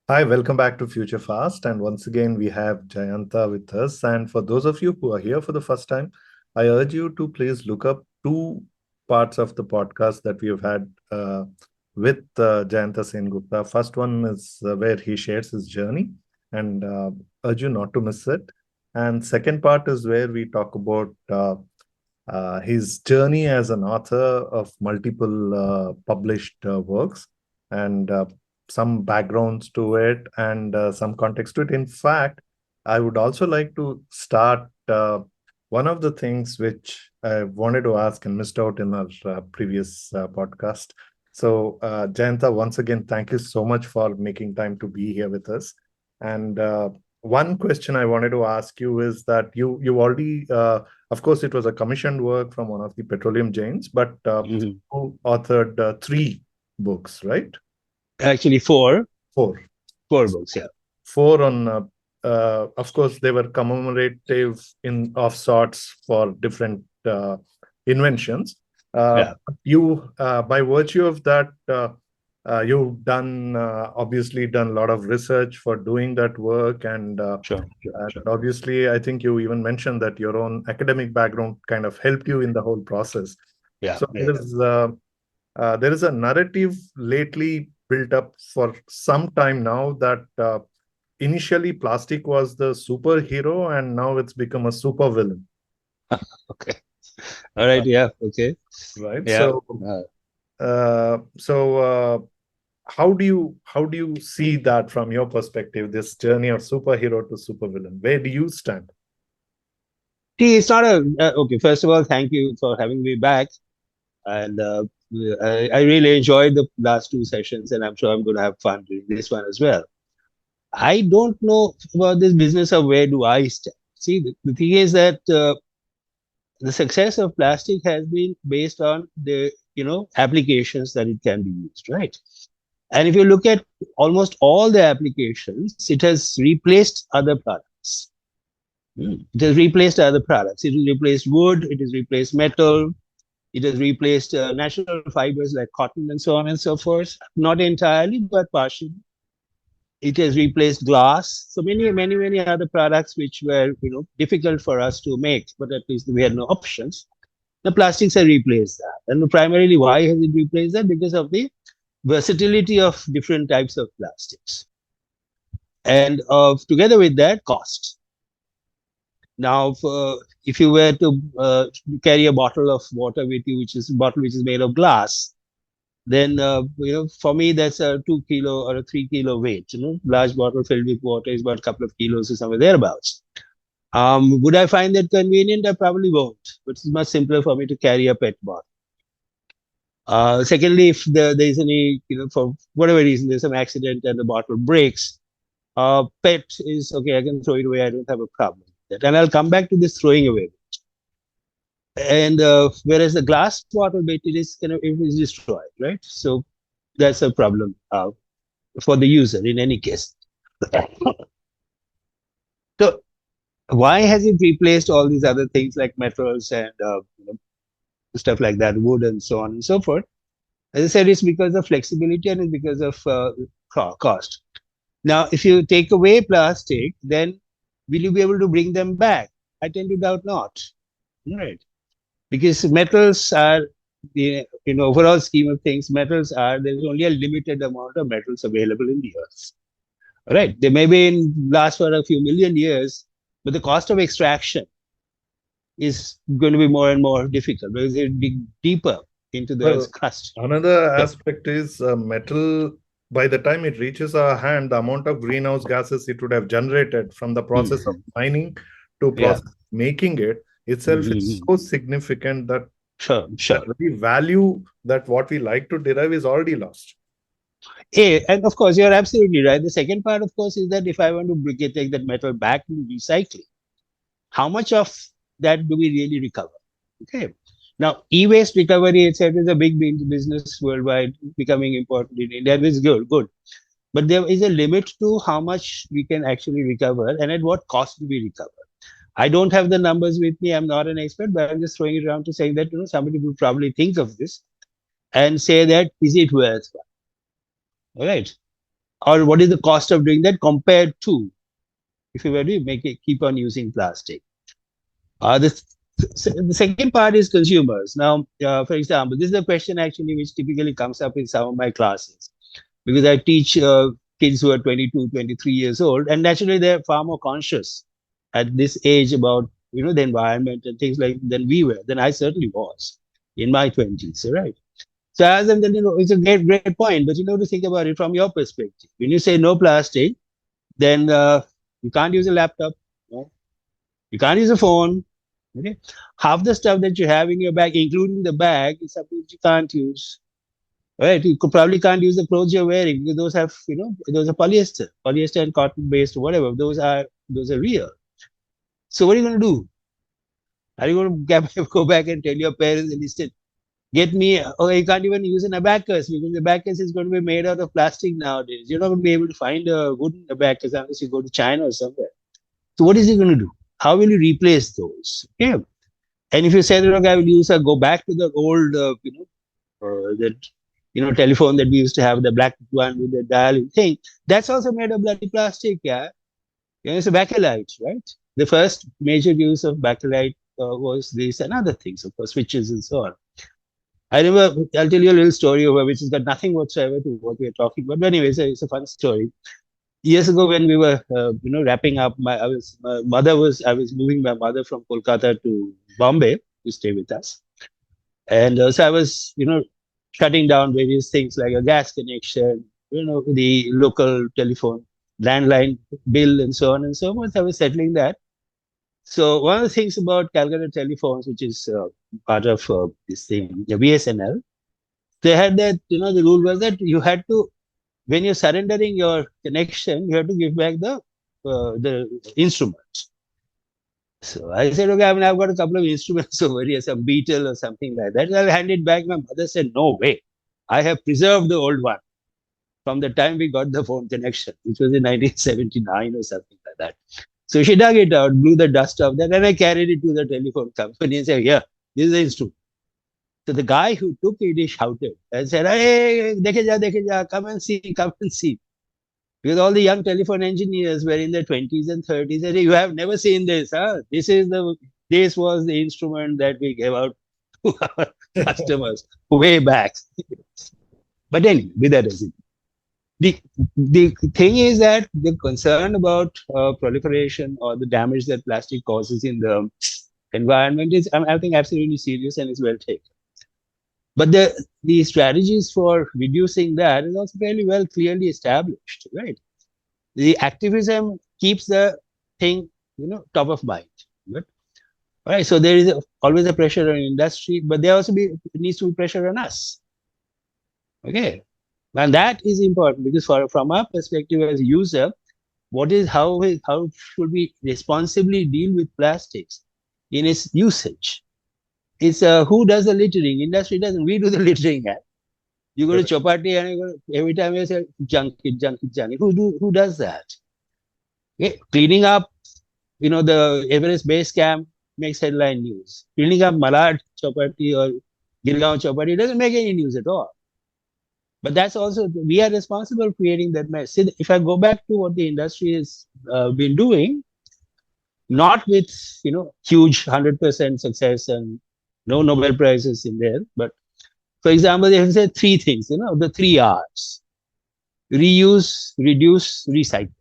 Hi, welcome back to Future Fast. And once again, we have Jayanta with us. And for those of you who are here for the first time, I urge you to please look up two parts of the podcast that we have had with Jayanta Sengupta. First one is where he shares his journey, and urge you not to miss it. And second part is where we talk about his journey as an author of multiple published works, and some backgrounds to it, and some context to it. In fact, I would also like to start one of the things which I wanted to ask and missed out in our previous podcast. So, Jayanta, once again, thank you so much for making time to be here with us. And one question I wanted to ask you is that you already of course, it was a commissioned work from one of the petroleum giants, but Mhm. who authored three books, right? Actually, four, Four. four books. Yeah, Four on, of course, they were commemorative in of sorts for different inventions. yeah. By virtue of that, you've done obviously done a lot of research for doing that work, Sure, sure, and sure. obviously, I think you even mentioned that your own academic background kind of helped you in the whole process. Yeah, So yeah. there is a narrative lately built up for some time now that initially plastic was the superhero and now it's become a supervillain, Okay. All right. Yeah. Okay. right? Yeah. So Uh, uh, so how do you see that from your perspective, this journey of superhero to supervillain? Where do you stand? See, it's not a okay. First of all, thank you for having me back, and I really enjoyed the last two sessions, and I'm sure I'm going to have fun doing this one as well. I don't know about this business of where do I stand. See, the thing is that the success of plastic has been based on the applications that it can be used, right? And if you look at almost all the applications, it has replaced other products. It has replaced other products. It has replaced wood, it has replaced metal, it has replaced natural fibers like cotton and so on and so forth. Not entirely, but partially. It has replaced glass. So many other products which were difficult for us to make, but at least we had no options. The plastics have replaced that. And primarily, why has it replaced that? Because of the versatility of different types of plastics. And together with that, cost. Now, if you were to carry a bottle of water with you, which is a bottle which is made of glass, then for me that's a 2 kilo or a 3 kilo weight. Large bottle filled with water is about a couple of kilos or somewhere thereabouts. Would I find that convenient? I probably won't. But it's much simpler for me to carry a PET bottle. Secondly, if there is any, for whatever reason, there's some accident and the bottle breaks, PET is okay. I can throw it away. I don't have a problem with that. And I'll come back to this throwing away. And whereas the glass bottle bit, it is destroyed, right? So that's a problem for the user in any case. So why has it replaced all these other things like metals and stuff like that, wood and so on and so forth? As I said, it's because of flexibility and it's because of cost. Now, if you take away plastic, then will you be able to bring them back? I tend to doubt not. Right. Because metals are, in overall scheme of things, metals are, there's only a limited amount of metals available in the earth. Right. They may be last for a few million years, but the cost of extraction is going to be more and more difficult because they dig deeper into the earth's Well, crust. another Yeah. aspect is metal. By the time it reaches our hand, the amount of greenhouse gases it would have generated from the process of Mhm. mining to Yeah. process making it itself is Mhm. so significant that Sure, the sure. very value that what we like to derive is already lost. And of course, you're absolutely right. The second part, of course, is that if I want to take that metal back to recycling, how much of that do we really recover? Okay. Now, e-waste recovery itself is a big business worldwide, becoming important in India. This is good, good. But there is a limit to how much we can actually recover and at what cost do we recover. I don't have the numbers with me. I'm not an expert, but I'm just throwing it around to say that somebody would probably think of this and say that is it worth? All right. or what is the cost of doing that compared to if you were to keep on using plastic. The second part is consumers. Now, for example, this is a question actually which typically comes up in some of my classes because I teach kids who are 22, 23 years old, and naturally they're far more conscious at this age about the environment and things like than we were, than I certainly was in my 20s, right? So I asked them that it's a great point, but to think about it from your perspective. When you say no plastic, then you can't use a laptop, no? You can't use a phone. Okay, half the stuff that you have in your bag, including the bag, is something that you can't use. Right, you probably can't use the clothes you're wearing because those have, those are polyester and cotton based, whatever. Those are real. So what are you going to do? Are you going to go back and tell your parents, instead, get me? Oh, you can't even use an abacus because the abacus is going to be made out of plastic nowadays. You're not going to be able to find a wooden abacus unless you go to China or somewhere. So what is he going to do? How will you replace those? Yeah. And if you say that, okay, I will go back to the old, that telephone that we used to have, the black one with the dial thing. That's also made of bloody plastic, yeah. It's a bakelite, right? The first major use of bakelite was this and other things, of course, switches and so on. I remember, I'll tell you a little story over which has got nothing whatsoever to what we're talking about. But anyway, it's a fun story. Years ago, when we were, wrapping up, I was moving my mother from Kolkata to Bombay to stay with us. And so I was, shutting down various things like a gas connection, the local telephone, landline bill, and so on and so forth. I was settling that. So one of the things about Calcutta Telephones, which is part of this thing, the BSNL, they had that, the rule was that you had to, when you're surrendering your connection, you have to give back the instruments. So I said, okay, I've got a couple of instruments over here, some Beetle or something like that. I'll hand it back. My mother said, no way. I have preserved the old one from the time we got the phone connection, which was in 1979 or something like that. So she dug it out, blew the dust off that, and I carried it to the telephone company and said, yeah, this is the instrument. So the guy who took it, he shouted and said, hey, dekhe ja, come and see. Because all the young telephone engineers were in their 20s and 30s. And you have never seen this, huh? This was the instrument that we gave out to our customers way back. But anyway, with that as it. The thing is that the concern about proliferation or the damage that plastic causes in the environment is, I think, absolutely serious and is well taken. But the strategies for reducing that is also fairly well clearly established, right? The activism keeps the thing, top of mind. Right? All right. So there is always a pressure on industry, but there also needs to be pressure on us. Okay. And that is important because from our perspective as a user, how should we responsibly deal with plastics in its usage? It's who does the littering? Industry doesn't. We do the littering. You go to Chopati and every time you say junk it. Who does that? Okay. Cleaning up, the Everest base camp makes headline news. Cleaning up Malad Chopati or Girgaon Chopati doesn't make any news at all. But that's also, we are responsible for creating that mess. See, if I go back to what the industry has been doing, not with, huge 100% success and no Nobel Prizes in there, but for example, they have said three things, the 3 Rs: reuse, reduce, recycle.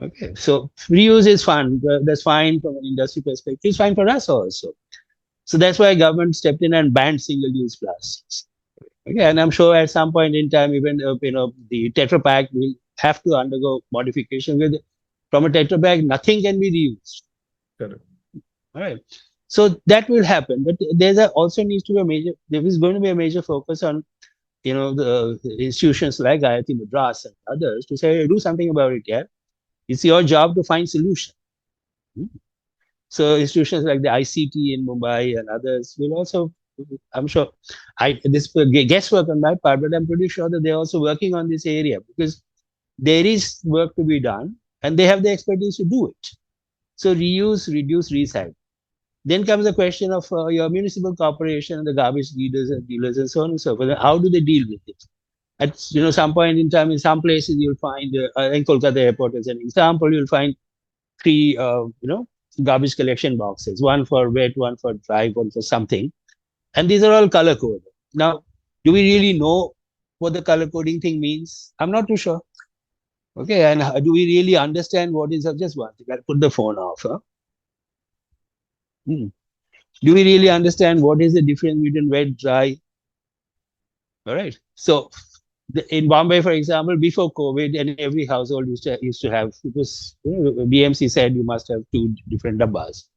Okay, so reuse is fun. That's fine from an industry perspective. It's fine for us also. So that's why government stepped in and banned single-use plastics. Okay, and I'm sure at some point in time, even the Tetra Pak will have to undergo modification. From a Tetra Pak, nothing can be reused. Correct. All right. So that will happen, but also needs to be there is going to be a major focus on, the institutions like IIT Madras and others to say, do something about it. Yeah, it's your job to find solution. So institutions like the ICT in Mumbai and others will also, I'm sure, this guesswork on my part, but I'm pretty sure that they're also working on this area because there is work to be done and they have the expertise to do it. So reuse, reduce, recycle. Then comes the question of your municipal corporation and the garbage leaders and dealers and so on and so forth. How do they deal with it? At some point in time, in some places you'll find, in Kolkata airport as an example, you'll find three, garbage collection boxes, one for wet, one for dry, one for something, and these are all color coded. Now, do we really know what the color coding thing means? I'm not too sure. Okay, and do we really understand what is just one thing? I'll put the phone off. Huh? Hmm. Do we really understand what is the difference between wet, dry? All right. So in Bombay, for example, before COVID, and every household used to have, because BMC said you must have two different dabbas,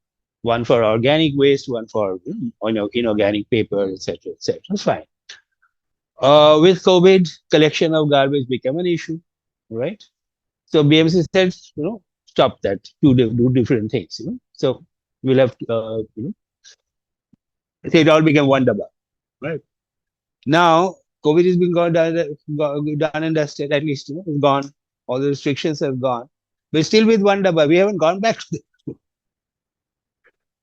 one for organic waste, one for inorganic paper, etc., etc. It's fine. With COVID, collection of garbage became an issue, right? So BMC said, stop that, do different things. So we'll have, so it all became one dabba, right? Now, COVID has been done and dusted, at least, it's gone. All the restrictions have gone. But still with one dabba, we haven't gone back to the.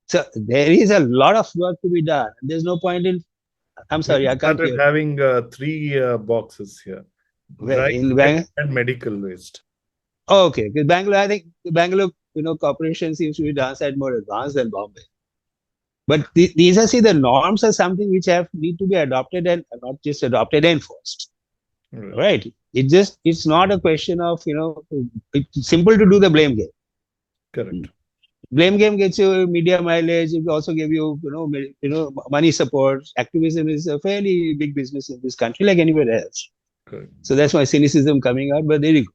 So there is a lot of work to be done. There's no point in, I'm We sorry, I can't started hear. having three boxes here: Where, dry, in wet, Bangalore? and medical waste. Oh, okay. Because Bangalore, I think Bangalore, corporation seems to be done side more advanced than Bombay. But these are, see, the norms are something which need to be adopted and not just adopted, enforced. Right. Right. It's not a question of, it's simple to do the blame game. Correct. Blame game gets you media mileage. It also give you, money support. Activism is a fairly big business in this country, like anywhere else. Correct. So that's my cynicism coming out. But there you go.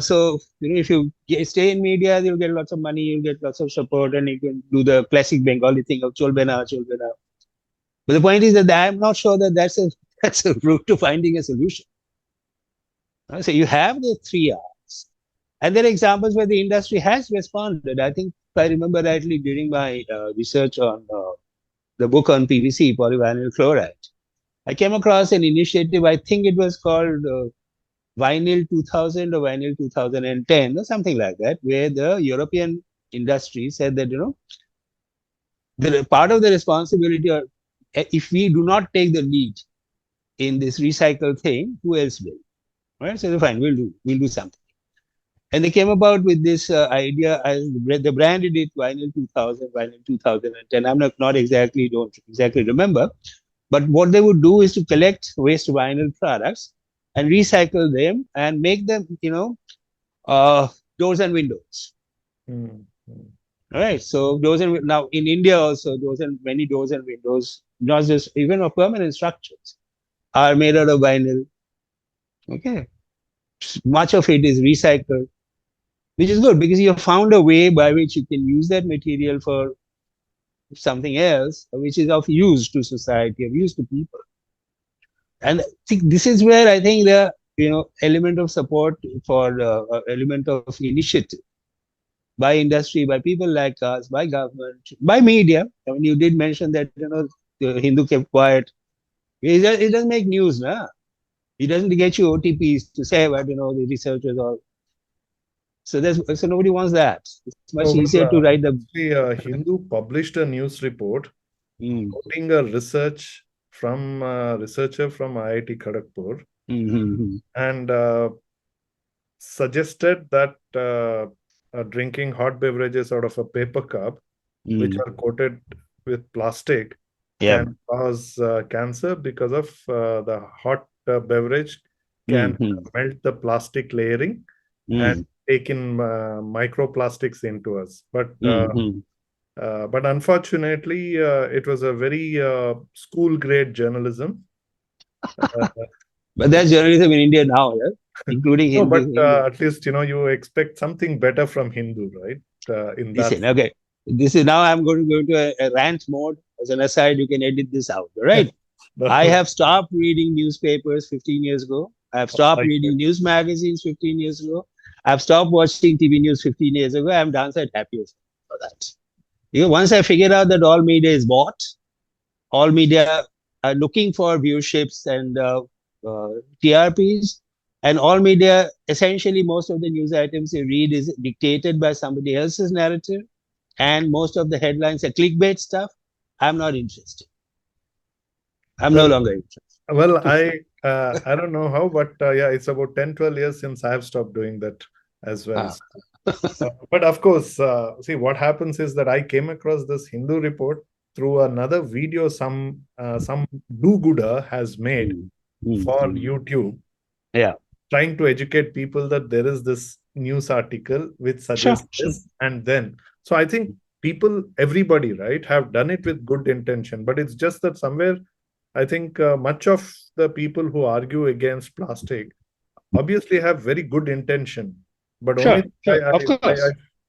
So if you stay in media, you'll get lots of money, you'll get lots of support, and you can do the classic Bengali thing of cholbena, cholbena. But the point is that I'm not sure that that's a route to finding a solution. So you have the 3 R's, and there are examples where the industry has responded. I think, if I remember rightly, during my research on the book on PVC, polyvinyl chloride, I came across an initiative. I think it was called Vinyl 2000 or Vinyl 2010 or something like that, where the European industry said that, the part of the responsibility, or if we do not take the lead in this recycle thing, who else will? Right? So fine, we'll do something. And they came about with this idea. They branded it Vinyl 2000, Vinyl 2010. I'm don't exactly remember. But what they would do is to collect waste vinyl products and recycle them and make them, doors and windows. Mm-hmm. All right. So now in India also, many doors and windows, not just even of permanent structures, are made out of vinyl. Okay. Much of it is recycled, which is good because you have found a way by which you can use that material for something else, which is of use to society, of use to people. And see, this is where I think the element of support for element of initiative by industry, by people like us, by government, by media. I mean, you did mention that the Hindu kept quiet. It doesn't make news, nah. It doesn't get you OTPs to say what the researchers or so nobody wants that. It's much Oh, easier to write the. Hindu published a news report Mm. quoting a research from a researcher from IIT Kharagpur, Mm-hmm. and suggested that drinking hot beverages out of a paper cup, which are coated with plastic, Yeah. can cause cancer because of the hot beverage can melt the plastic layering and take in microplastics into us. But unfortunately, it was a very school grade journalism. But that's journalism in India now, yeah? Including No, Hindu. but at least you expect something better from Hindu, right? In that. Listen, okay. This is now I'm going to go into a rant mode. As an aside, you can edit this out, right? I have stopped reading newspapers 15 years ago. I've stopped reading news magazines 15 years ago. I've stopped watching TV news 15 years ago. I'm downside happy for that. Once I figured out that all media is bought, all media are looking for viewerships and TRPs, and all media, essentially, most of the news items you read is dictated by somebody else's narrative, and most of the headlines are clickbait stuff. I'm not interested. I'm no longer interested. Well, I don't know how, but yeah, it's about 10, 12 years since I have stopped doing that as well. Ah. But of course, see what happens is that I came across this Hindu report through another video some do-gooder has made Mm, mm, for mm. YouTube, Yeah, trying to educate people that there is this news article which sure, suggests sure. this and then. So I think people, everybody, right, have done it with good intention, but it's just that somewhere I think much of the people who argue against plastic obviously have very good intention, but Sure, only sure, of I course.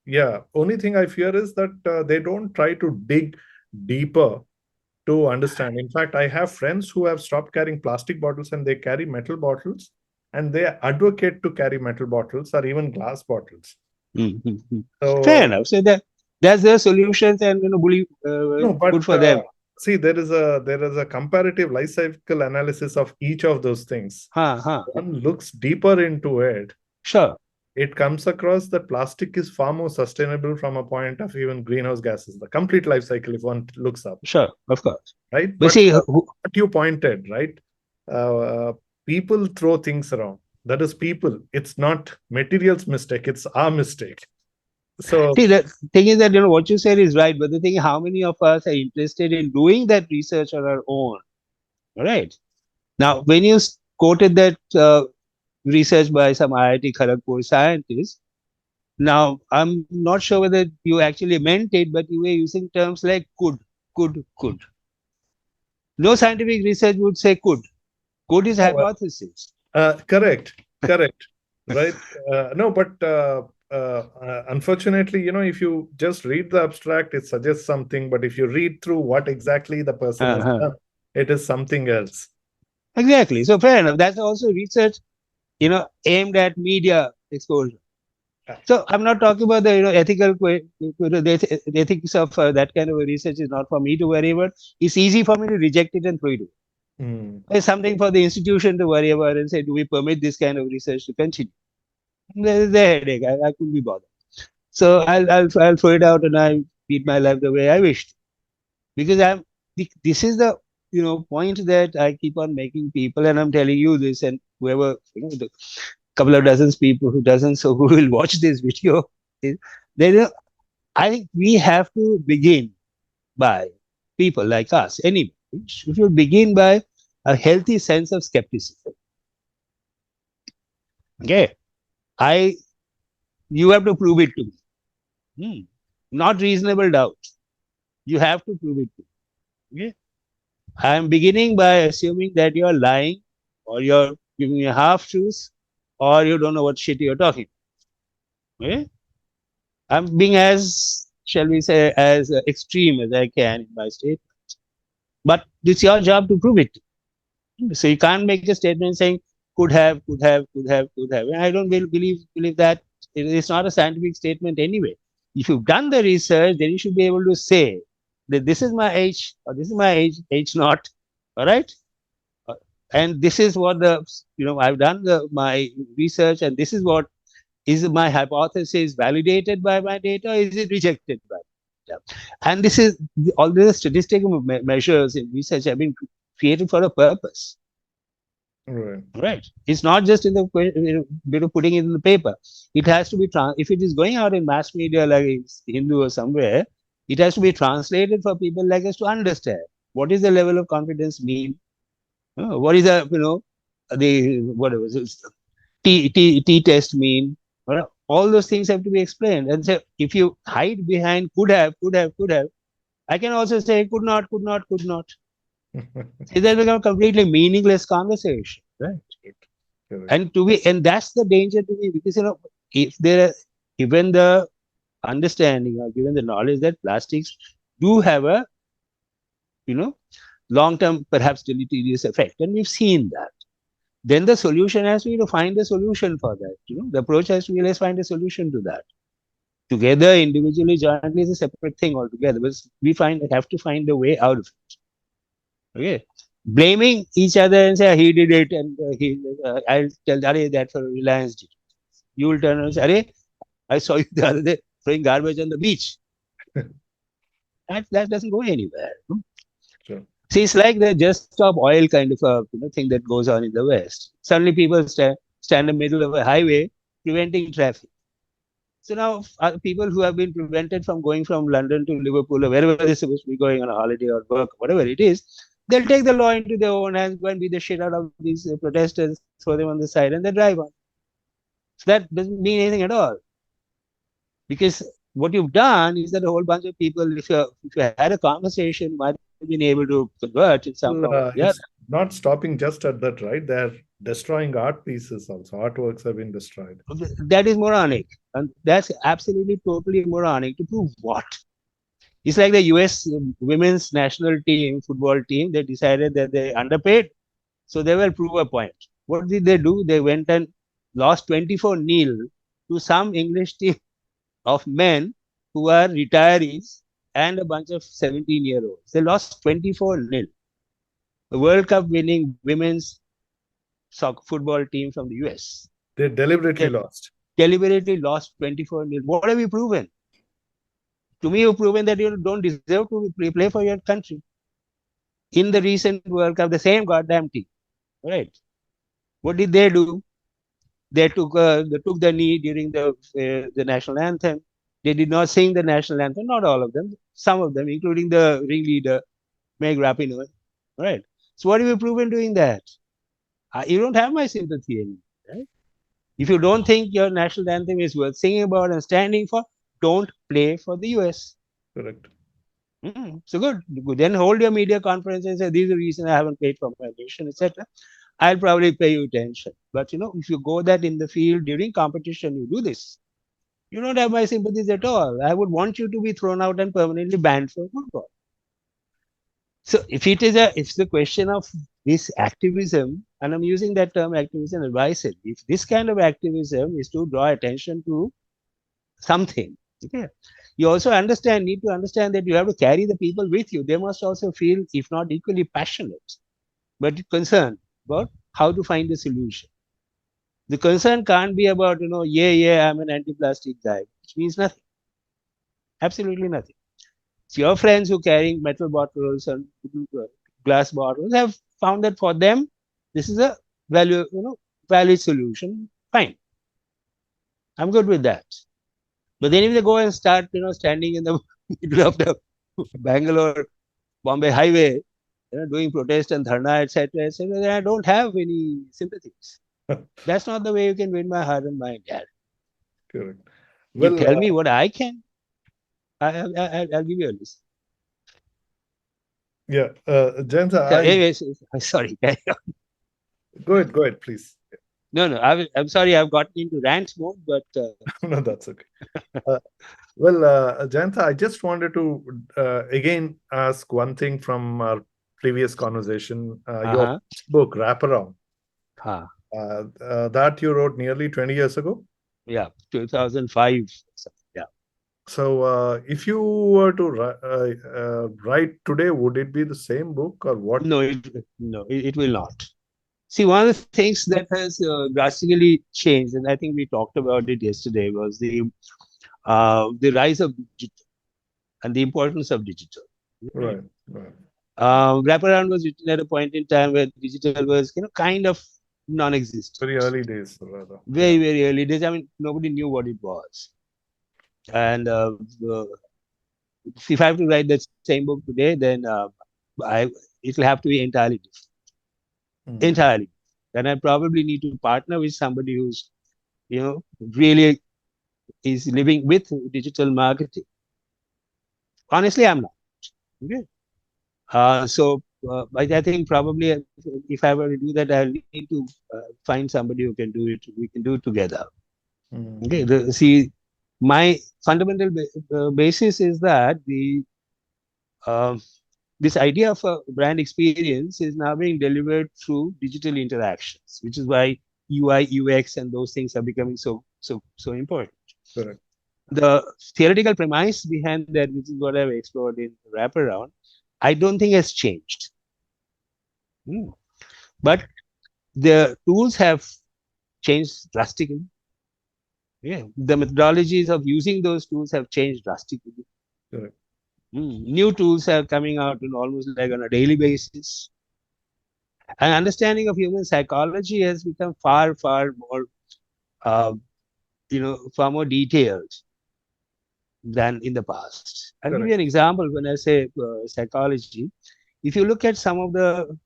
yeah, only thing I fear is that they don't try to dig deeper to understand. In fact, I have friends who have stopped carrying plastic bottles and they carry metal bottles, and they advocate to carry metal bottles or even glass bottles. Mm, mm, mm. Fair So enough. So that's their solutions, and believe no, but good for them. see, there is a comparative life cycle analysis of each of those things. Huh, huh. One looks deeper into it, Sure, it comes across that plastic is far more sustainable from a point of even greenhouse gases, the complete life cycle, if one looks up, sure, of course. right? But But see, what you pointed, right? Uh, People throw things around. That is people. It's not materials mistake. It's our mistake. So, see, the thing is that what you said is right, but the thing, how many of us are interested in doing that research on our own? All right. Now, when you quoted that research by some IIT Kharagpur scientist, now I'm not sure whether you actually meant it, but you were using terms like could, could. No scientific research would say could. Could is oh, well, hypothesis. correct, right? No, but unfortunately, if you just read the abstract, it suggests something. But if you read through what exactly the person has Uh-huh. done, it is something else. Exactly. So fair enough. That's also research, aimed at media exposure. So I'm not talking about the ethical the ethics of that kind of a research is not for me to worry about. It's easy for me to reject it and throw it away. Hmm. It's something for the institution to worry about and say, do we permit this kind of research to continue? There's a headache. I could be bothered. So I'll throw it out and I lead my life the way I wish to. Because this is the point that I keep on making people, and I'm telling you this, and whoever the couple of dozens people who doesn't so who will watch this video, is there. I think we have to begin by people like us. Anyway, should begin by a healthy sense of skepticism. Okay, I you have to prove it to me. Not reasonable doubt. You have to prove it to me. Okay? I am beginning by assuming that you're lying or you're giving me half truths or you don't know what shit you're talking. Okay? I'm being as, shall we say, as extreme as I can in my statement. But it's your job to prove it. So you can't make a statement saying could have, could have, could have, could have. And I don't believe that it's not a scientific statement anyway. If you've done the research, then you should be able to say that this is my age or this is my age not. All right. And this is what I've done my research, and this is what is my hypothesis validated by my data, or is it rejected by data? And this is all the statistical measures in research have been created for a purpose. Right. Right. It's not just in the bit of putting it in the paper. It has to be if it is going out in mass media like it's Hindu or somewhere, it has to be translated for people like us to understand what is the level of confidence mean. What is the the whatever T test mean? All those things have to be explained. And so if you hide behind could have, I can also say could not, could not, could not. It has become a completely meaningless conversation, right? Correct. And that's the danger to me because if there are given the understanding or given the knowledge that plastics do have a you know long term perhaps deleterious effect, and we've seen that, then the solution has to be to find a solution for that. The approach has to be let's find a solution to that. Together, individually, jointly is a separate thing altogether. But we have to find a way out of it. Okay, blaming each other and say he did it and I'll tell that for Reliance did. You will turn around and say, I saw you the other day throwing garbage on the beach. That doesn't go anywhere. Sure. See, it's like the just stop oil kind of a thing that goes on in the West. Suddenly, people stand in the middle of a highway preventing traffic. So now, people who have been prevented from going from London to Liverpool or wherever they're supposed to be going on a holiday or work, whatever it is, they'll take the law into their own hands, go and beat the shit out of these protesters, throw them on the side, and they drive on. So that doesn't mean anything at all, because what you've done is that a whole bunch of people, if you had a conversation, might have been able to convert in some form Well, or the other. it's not stopping just at that, right? They're destroying art pieces also. Artworks have been destroyed. That is moronic, and that's absolutely totally moronic. To prove what? It's like the US women's national team, football team, they decided that they underpaid, so they will prove a point. What did they do? They went and lost 24-0 to some English team of men who are retirees and a bunch of 17-year-olds. They lost 24-0. The World Cup winning women's soccer football team from the US. They deliberately They lost. deliberately lost 24-0. What have you proven? To me, you've proven that you don't deserve to play for your country. In the recent World Cup, the same goddamn team, right? What did they do? They took the knee during the national anthem. They did not sing the national anthem. Not all of them. Some of them, including the ringleader, Meg Rapinoe. Right. So what have you proven doing that? You don't have my sympathy anymore. Right? If you don't think your national anthem is worth singing about and standing for, don't play for the US. Correct. So good. Then hold your media conference and say, "This is the reason I haven't paid for my nation," etc. I'll probably pay you attention. But if you go that in the field during competition, you do this. You don't have my sympathies at all. I would want you to be thrown out and permanently banned from football. So if it's the question of this activism, and I'm using that term activism advisedly, if this kind of activism is to draw attention to something, okay, you also need to understand that you have to carry the people with you. They must also feel, if not equally passionate, but concerned about how to find a solution. The concern can't be about, yeah, I'm an anti-plastic guy, which means nothing, absolutely nothing. So your friends who carrying metal bottles and glass bottles have found that for them, this is a valid solution. Fine, I'm good with that. But then if they go and start, standing in the middle of the Bangalore Bombay highway, doing protest and dharna, etc., etc., then I don't have any sympathies. That's not the way you can win my heart and mind, Dad. Correct. You Well, tell me what I can, I'll give you a list. yeah, Jayanta, So, anyways, sorry. go ahead, please. No, I'm sorry, I've gotten into rant mode, but No, that's okay. Uh, Jayanta, I just wanted to again ask one thing from our previous conversation. Your uh-huh. book, Wraparound, Huh. that you wrote nearly 20 years ago. Yeah, 2005. Yeah. So, if you were to write today, would it be the same book or what? No, it will not. See, one of the things that has drastically changed, and I think we talked about it yesterday, was the rise of digital and the importance of digital. Right, right. Wraparound was written at a point in time where digital was, kind of non-existent. Very early days, rather. Very, very early days. I mean, nobody knew what it was. And if I have to write that same book today, then it'll have to be entirely different. Entirely. Then I probably need to partner with somebody who's, really is living with digital marketing. Honestly, I'm not. Okay. I think probably if I were to do that, I'll need to find somebody who can do it. We can do it together. Okay. See, my fundamental basis is that this idea of a brand experience is now being delivered through digital interactions, which is why UI, UX, and those things are becoming so important. Correct. The theoretical premise behind that, which is what I've explored in Wraparound, I don't think has changed. But the tools have changed drastically. Yeah, the methodologies of using those tools have changed drastically. Correct. New tools are coming out in almost like on a daily basis. And understanding of human psychology has become far more, uh, far more detailed than in the past. I'll give you an Correct. example when I say psychology. If you look at some of the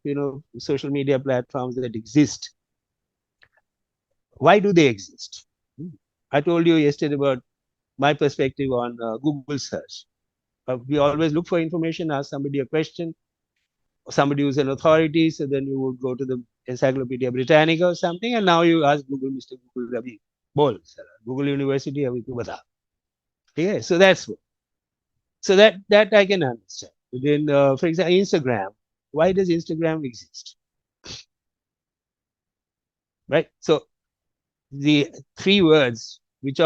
social media platforms that exist, why do they exist? Hmm. I told you yesterday about my perspective on Google search. We always look for information, ask somebody a question, somebody who's an authority. So then you would go to the Encyclopedia Britannica or something, and now you ask Google, Mr. Google, Ravi, bol, sir, Google University, Ravi, tu bata. Yeah, so that I can understand. Then, for example, Instagram. Why does Instagram exist? Right. So the three words which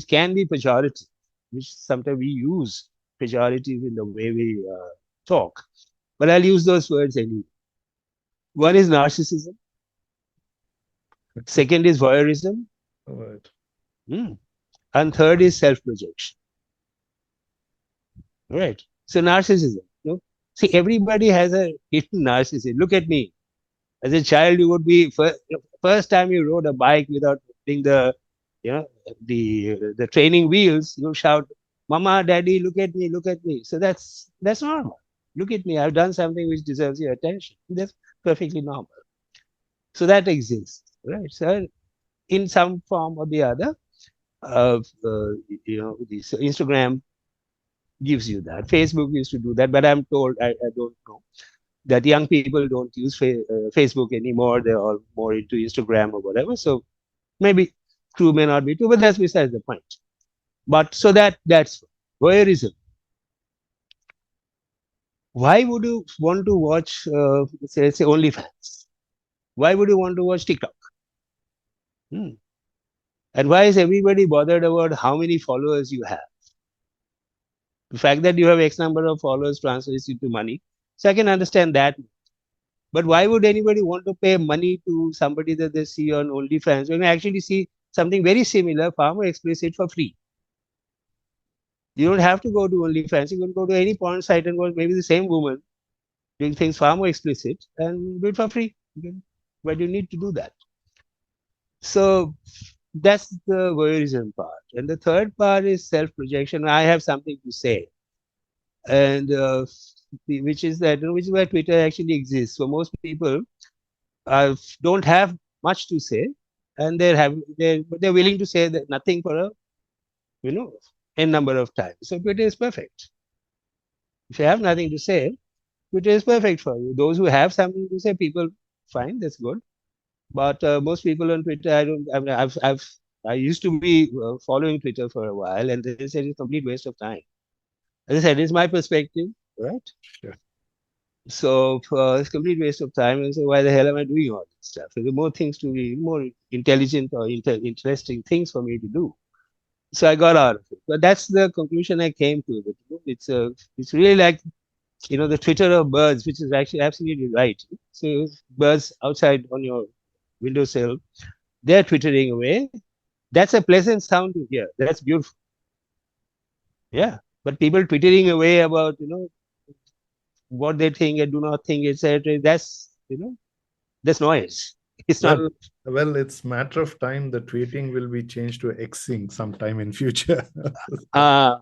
can be pejorative, which sometimes we use pejorative in the way we talk, but I'll use those words anyway. One is narcissism. Second is voyeurism. All right. Hmm. And third is self-projection. Right. So narcissism. See, everybody has a hidden narcissism. Look at me. As a child, you would be first time you rode a bike without putting you know, the training wheels. You shout, "Mama, Daddy, look at me." So that's normal. Look at me. I've done something which deserves your attention. That's perfectly normal. So that exists, right? So in some form or the other, this Instagram gives you that. Facebook used to do that, but I'm told I don't know that young people don't use Facebook anymore. They're all more into Instagram or whatever. So maybe true, may not be true, but that's besides the point. But so that's voyeurism. Why would you want to watch, say OnlyFans? Why would you want to watch TikTok? Hmm. And why is everybody bothered about how many followers you have? The fact that you have X number of followers translates into money. So I can understand that. But why would anybody want to pay money to somebody that they see on OnlyFans when you actually see something very similar, far more explicit for free? You don't have to go to OnlyFans. You can go to any porn site and watch maybe the same woman doing things far more explicit and do it for free. But you need to do that. So that's the voyeurism part. And the third part is self-projection. I have something to say. And which is that, which is why Twitter actually exists. So most people don't have much to say, and they're willing to say that nothing for a you know n number of times. So Twitter is perfect. If you have nothing to say, Twitter is perfect for you. Those who have something to say, people fine, that's good. But most people on Twitter, I don't. I mean, I used to be following Twitter for a while, and they said it's a complete waste of time. As I said, it's my perspective, right? Sure. So it's complete waste of time. And so why the hell am I doing all this stuff? There are more things to be more intelligent or interesting things for me to do. So I got out of it. But that's the conclusion I came to. That, it's really like the Twitter of birds, which is actually absolutely right. So birds outside on your windowsill, they're twittering away. That's a pleasant sound to hear. That's beautiful. Yeah. But people twittering away about what they think and do not think, etc. That's noise. It's not. Well, well, it's matter of time. The tweeting will be changed to Xing sometime in future. Uh,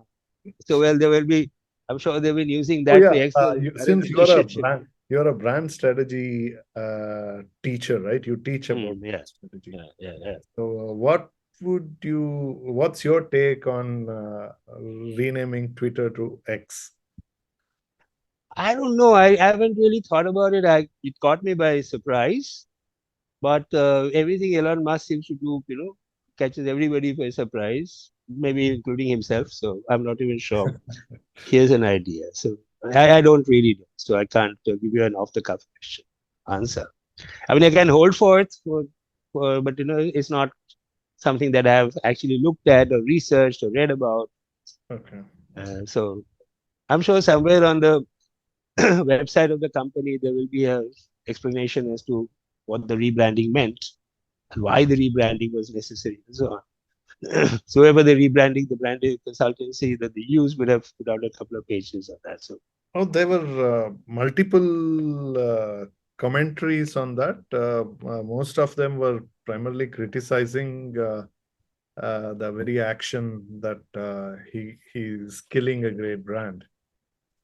so well, there will be. I'm sure they've been using Oh that to yeah, explain since relationship. you're a brand strategy teacher, right? You teach about Yeah, strategy. yeah. So, what's your take on renaming Twitter to X? I don't know. I haven't really thought about it. It caught me by surprise. But everything Elon Musk seems to do, catches everybody by surprise, maybe including himself. So I'm not even sure. Here's an idea. So I don't really know. So I can't give you an off-the-cuff question answer. I mean, I can hold forth but it's not something that I've actually looked at or researched or read about. Okay. So I'm sure somewhere on the website of the company there will be a explanation as to what the rebranding meant and why the rebranding was necessary and so on. So whoever the rebranding, the branding consultancy that they use would have put out a couple of pages on that. So Oh, there were multiple commentaries on that. Most of them were primarily criticizing the very action that he's killing a great brand.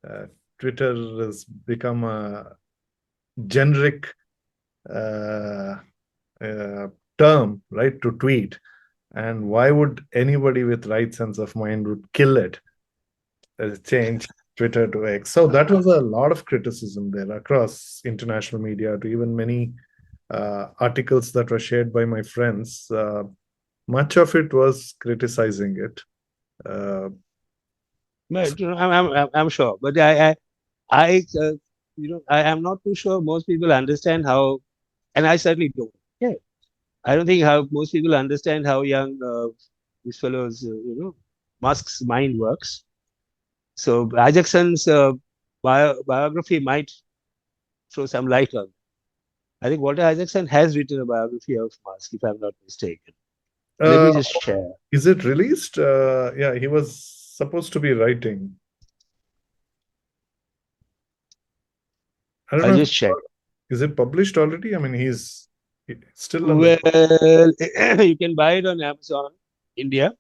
Uh, Twitter has become a generic uh, uh, term, right, to tweet. And why would anybody with right sense of mind would kill it? Change Twitter to X. So that was a lot of criticism there across international media to even many articles that were shared by my friends. Much of it was criticizing it. Uh, but I'm sure, but I I am not too sure most people understand how, and I certainly don't. Yeah, I don't think how most people understand how young these fellows, Musk's mind works. So Isaacson biography might throw some light on. I think Walter Isaacson has written a biography of Musk, if I'm not mistaken. Let uh, me just share. is it released? Yeah, he was supposed to be writing. I don't I'll know. just check. Is it published already? I mean, he's still on the. Well, you can buy it on Amazon India.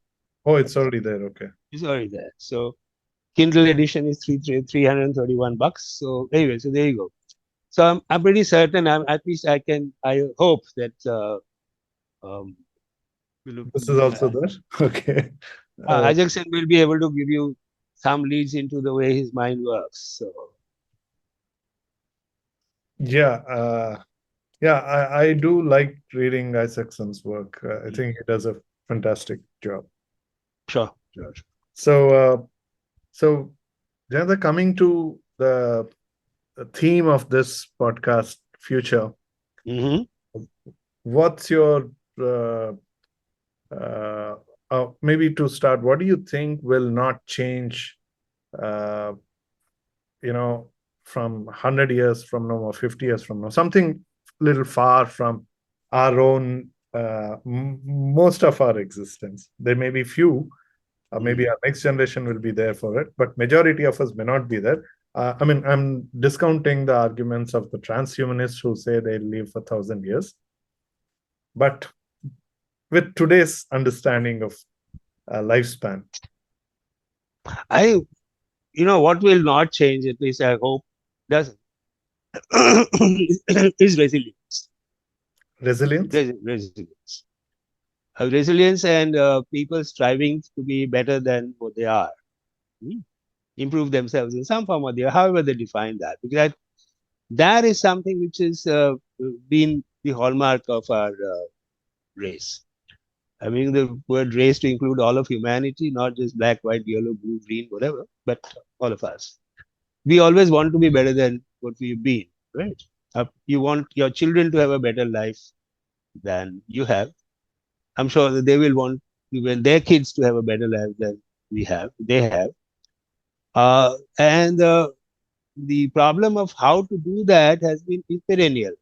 Oh, it's already there. Okay. It's already there. So Kindle edition is 331 bucks. So anyway, so there you go. So I'm pretty certain. At least I hope that um, This is also there. Okay. Uh, Isaacson will be able to give you some leads into the way his mind works. So yeah. Yeah, I do like reading Isaacson's work. I think he does a fantastic job. sure, sure. So, so Jayanta, coming to the theme of this podcast, future, Mm-hmm. what's your uh, maybe to start, what do you think will not change, uh, you know, from 100 years from now or 50 years from now, something little far from our own, most of our existence. There may be few, maybe our next generation will be there for it, but majority of us may not be there. I mean, I'm discounting the arguments of the transhumanists who say they'll live for 1,000 years. But with today's understanding of lifespan, I what will not change, at least I hope doesn't, is resilience. resilience. Resilience. Resilience and people striving to be better than what they are. Hmm? Improve themselves in some form or the other, however they define that. Because that is something which has been the hallmark of our race. I mean, the word race to include all of humanity, not just black, white, yellow, blue, green, whatever, but all of us. We always want to be better than what we've been, right? You want your children to have a better life than you have. I'm sure that they will want even their kids to have a better life than they have. And the problem of how to do that has been perennial.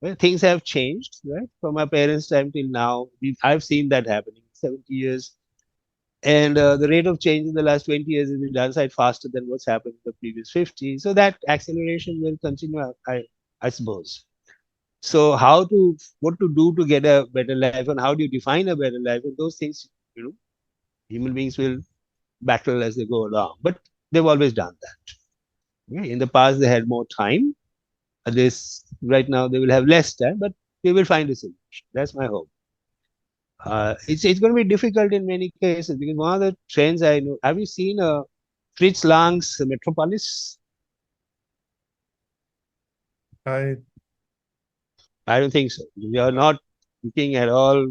Well, things have changed, right? From our parents' time till now, I've seen that happening 70 years. And the rate of change in the last 20 years has been downside faster than what's happened in the previous 50. So that acceleration will continue, I suppose. So what to do to get a better life and how do you define a better life? And those things, human beings will battle as they go along. But they've always done that. Okay? In the past, they had more time. This right now they will have less time, but they will find a solution. That's my hope. It's going to be difficult in many cases because one of the trends I know. Have you seen Fritz Lang's Metropolis? I I don't think so. We are not looking at all,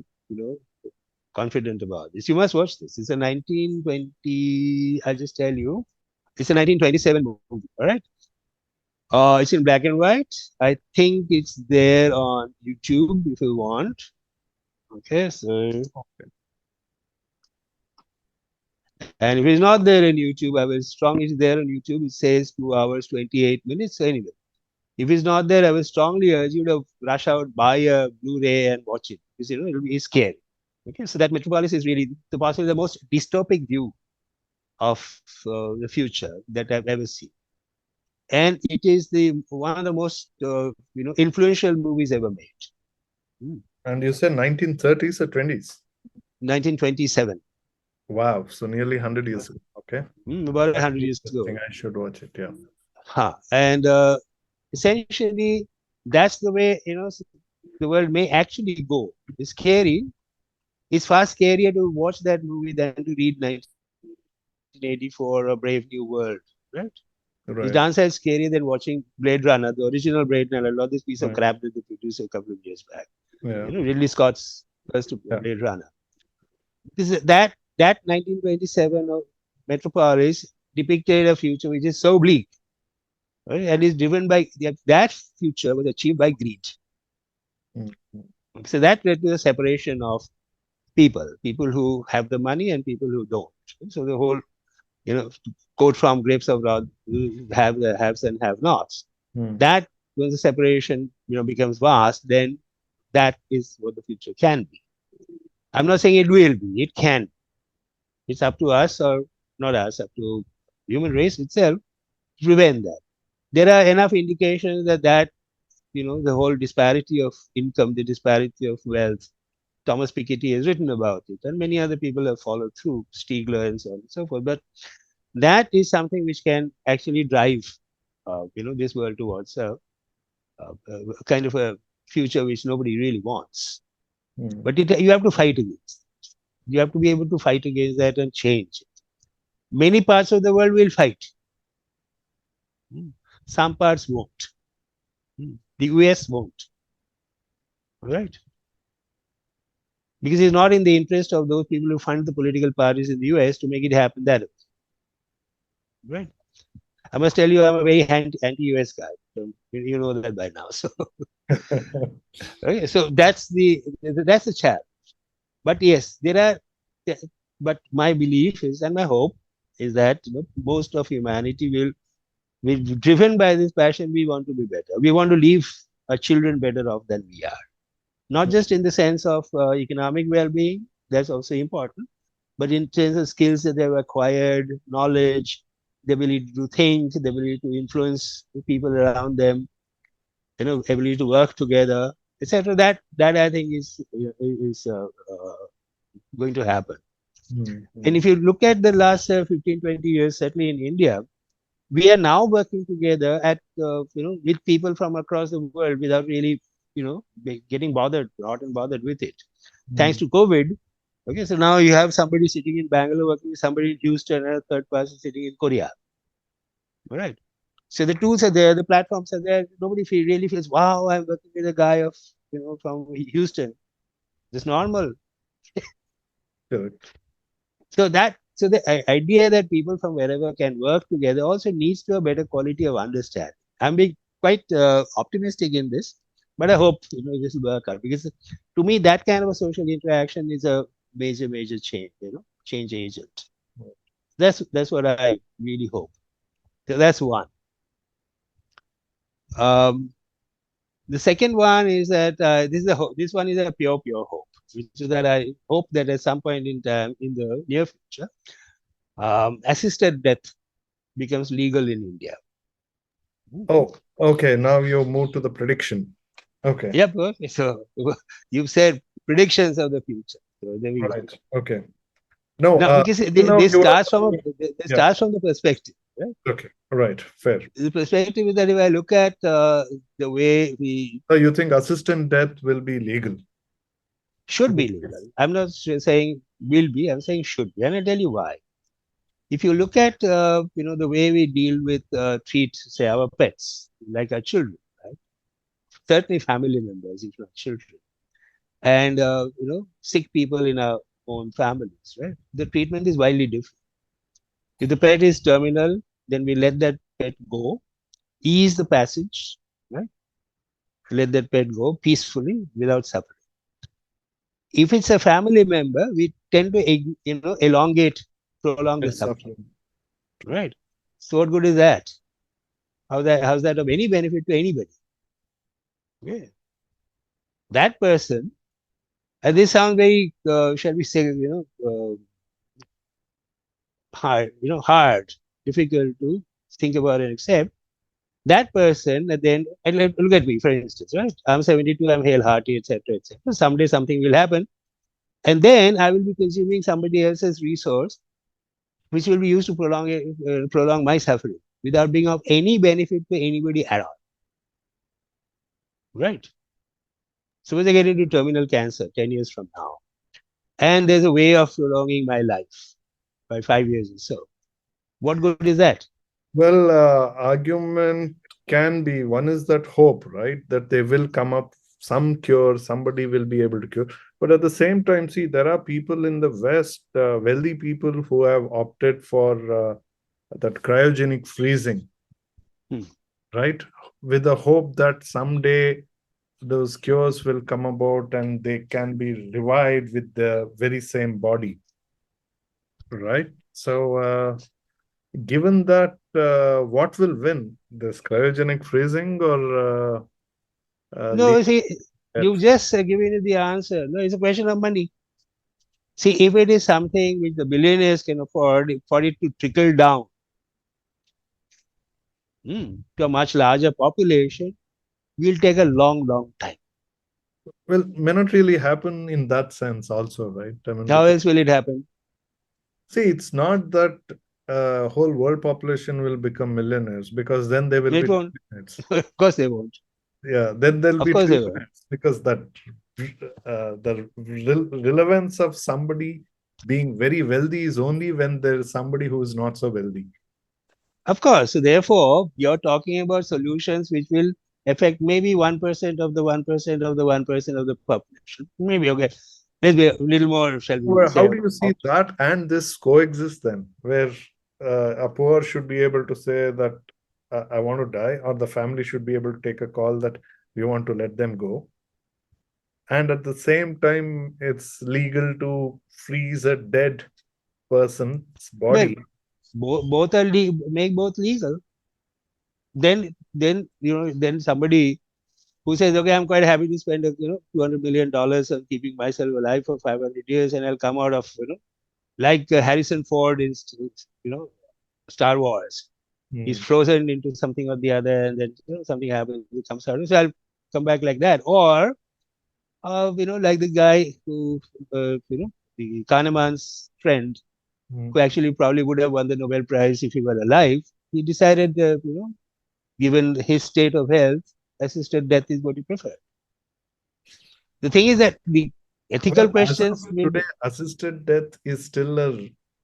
confident about this. You must watch this. It's a 1920. I'll just tell you. It's a 1927 movie. All right. It's in black and white. I think it's there on YouTube if you want. Okay, so and if it's not there on YouTube, I will strongly it's there on YouTube. It says 2 hours 28 minutes. So anyway, if it's not there, I will strongly urge you to rush out, buy a Blu-ray and watch it. Because it'll be scary. Okay, so that Metropolis is really possibly the most dystopic view of the future that I've ever seen, and it is the one of the most influential movies ever made. Mm. And you said 1930s or 20s? 1927. Wow, so nearly 100 years ago. Okay. About That's 100 years ago. interesting. I should watch it. Yeah. Huh. And essentially, that's the way the world may actually go. It's scary. It's far scarier to watch that movie than to read 1984 A Brave New World, right? It's darn Right. sight scarier than watching Blade Runner, the original Blade Runner, not this piece of Right. crap that they produced a couple of years back. Yeah. Ridley Scott's first Yeah. Blade Runner. That 1927 of Metropolis depicted a future which is so bleak, right? And is driven by that future was achieved by greed. Mhm. So that led to the separation of people who have the money and people who don't. So the whole, quote from Grapes of Wrath, have the haves and have nots. Hmm. That when the separation, becomes vast, then that is what the future can be. I'm not saying it will be, it can. It's up to us or not us, up to human race itself to prevent that. There are enough indications that the whole disparity of income, the disparity of wealth. Thomas Piketty has written about it, and many other people have followed through, Stiegler and so on and so forth. But that is something which can actually drive, this world towards a kind of a future which nobody really wants. Hmm. But you have to fight against. You have to be able to fight against that and change it. Many parts of the world will fight. Mm. Some parts won't. The US won't. Right? Because it's not in the interest of those people who fund the political parties in the US to make it happen that way. Right? I must tell you, I'm a very anti-US guy. So you know that by now. So okay, so that's the challenge. But yes, there are. But my belief is, and my hope is that most of humanity will be driven by this passion. We want to be better. We want to leave our children better off than we are. Not just in the sense of economic well-being. That's also important, but in terms of skills that they've acquired, knowledge, the ability to think, the ability to influence the people around them, ability to work together, etc. That I think is going to happen. Hmm. And if you look at the last 15, 20 years, certainly in India, we are now working together with people from across the world without really, getting hot and bothered with it. Thanks Hmm. to COVID. Okay, so now you have somebody sitting in Bangalore working with somebody in Houston and a third person sitting in Korea. All right. So the tools are there, the platforms are there. Nobody really feels, wow, I'm working with a guy from Houston. It's normal. Correct. So the idea that people from wherever can work together also needs to a better quality of understanding. I'm being quite optimistic in this, but I hope this will work out because to me that kind of a social interaction is a major change, change agent. That's what I really hope. So that's one. Um, the second one is that this one is a pure hope, which is that I hope that at some point in time in the near future, assisted death becomes legal in India. Oh, okay. Now you move to the prediction. Okay. Yep. Okay. So you've said predictions of the future. So there we go. Right. Okay. No, Now, because this you were starts from this yeah. starts from the perspective. Right? Okay. Right. Fair. The perspective is that if I look at the way we So you think assistant death will be legal? should be legal, I'm not saying will be. I'm saying should be, and I tell you why. If you look at the way we deal with treat say our pets like our children, right? Certainly family members, if not children, and sick people in our own families, right? The treatment is widely different. If the pet is terminal, then we let that pet go, ease the passage, right? Let that pet go peacefully without suffering. If it's a family member, we tend to elongate, prolong the Yes, suffering, suffering. right? So what good is that? How's that of any benefit to anybody? Yeah. That person And this sounds very, shall we say, hard, hard, difficult to think about and accept. That person, and then, and look at me, for instance, right? I'm 72, I'm hale hearty, etc., etc. Someday something will happen, and then I will be consuming somebody else's resource, which will be used to prolong my suffering without being of any benefit to anybody at all, right? Suppose I get into terminal cancer 10 years from now, and there's a way of prolonging my life by 5 years or so. What good is that? Well, argument can be one is that hope, right? That they will come up some cure, somebody will be able to cure. But at the same time, see, there are people in the West, wealthy people who have opted for that cryogenic freezing, Hmm. right? With the hope that someday those cures will come about and they can be revived with the very same body, right? So, given that, what will win, this cryogenic freezing or No, leaving see, you death? just given it the answer. No, it's a question of money. See, if it is something which the billionaires can afford, for it to trickle down to a much larger population, will take a long, long time. Well, may not really happen in that sense, also, right? I mean, How because else will it happen? see, it's not that whole world population will become millionaires because then there will It be won't. triplets. Of course they won't. Yeah, then there'll Of be course they won't. triplets because that the relevance of somebody being very wealthy is only when there's somebody who is not so wealthy. Of course. So therefore, you're talking about solutions which will affect maybe 1% of the 1% of the 1% of the population. Maybe okay. Let's be a little more, shall we Well, how say, do you see that and this coexist then, where a poor should be able to say that I want to die, or the family should be able to take a call that we want to let them go, and at the same time, it's legal to freeze a dead person's well, body. both are make both legal. Then then somebody who says, okay, I'm quite happy to spend $200 million on keeping myself alive for 500 years, and I'll come out of like Harrison Ford in Star Wars. He's Hmm. frozen into something or the other, and then something happens, he comes out. So I'll come back like that, or like the guy who the Kahneman's friend, Hmm. who actually probably would have won the Nobel Prize if he were alive. He decided, given his state of health, assisted death is what he preferred. The thing is that the ethical Well, as of questions will today, be assisted death is still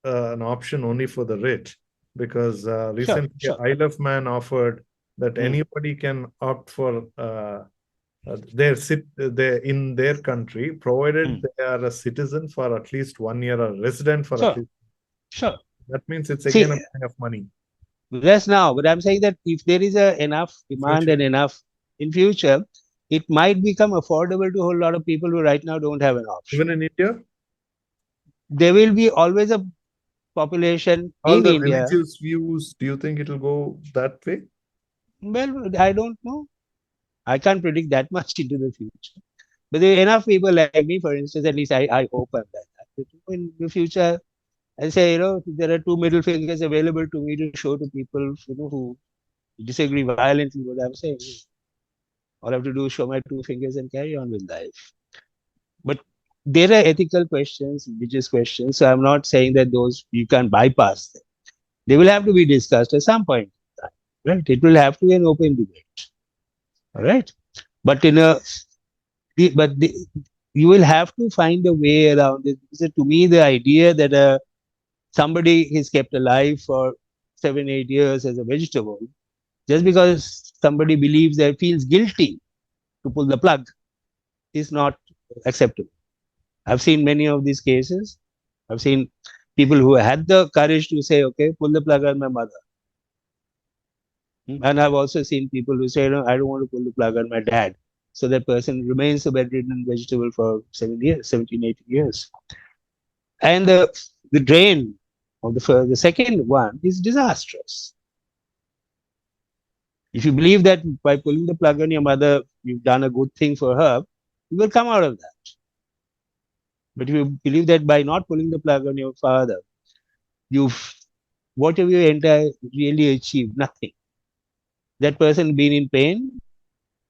an option only for the rich because sure, recently sure. Isle of Man offered that Hmm, anybody can opt for they in their country, provided hmm. they are a citizen for at least 1 year or resident for at Sure, least. sure. That means it's again See, a thing of money. that's now, but I'm saying that if there is enough demand Future, and enough in future, it might become affordable to a whole lot of people who right now don't have an option. even in India, There will be always a population all in the India. religious views, do you think it'll go that way? Well, I don't know. I can't predict that much into the future. But there are enough people like me, for instance, at least I hope I'm like that. In the future, I say, there are two middle fingers available to me to show to people, who disagree violently with what I'm saying. All I have to do is show my two fingers and carry on with life. But there are ethical questions, religious questions. So I'm not saying that those you can bypass them. They will have to be discussed at some point in time, right? It will have to be an open debate, all right? But but you will have to find a way around it. So to me, the idea that somebody is kept alive for 7, 8 years as a vegetable, just because somebody believes that feels guilty to pull the plug, is not acceptable. I've seen many of these cases. I've seen people who had the courage to say, okay, pull the plug on my mother. And I've also seen people who say, no, I don't want to pull the plug on my dad. So that person remains a bedridden vegetable for 7 years, 17, 18 years. And the drain of the second one is disastrous. If you believe that by pulling the plug on your mother, you've done a good thing for her, you will come out of that. But if you believe that by not pulling the plug on your father, you've what have you entire really achieved? Nothing. That person been in pain.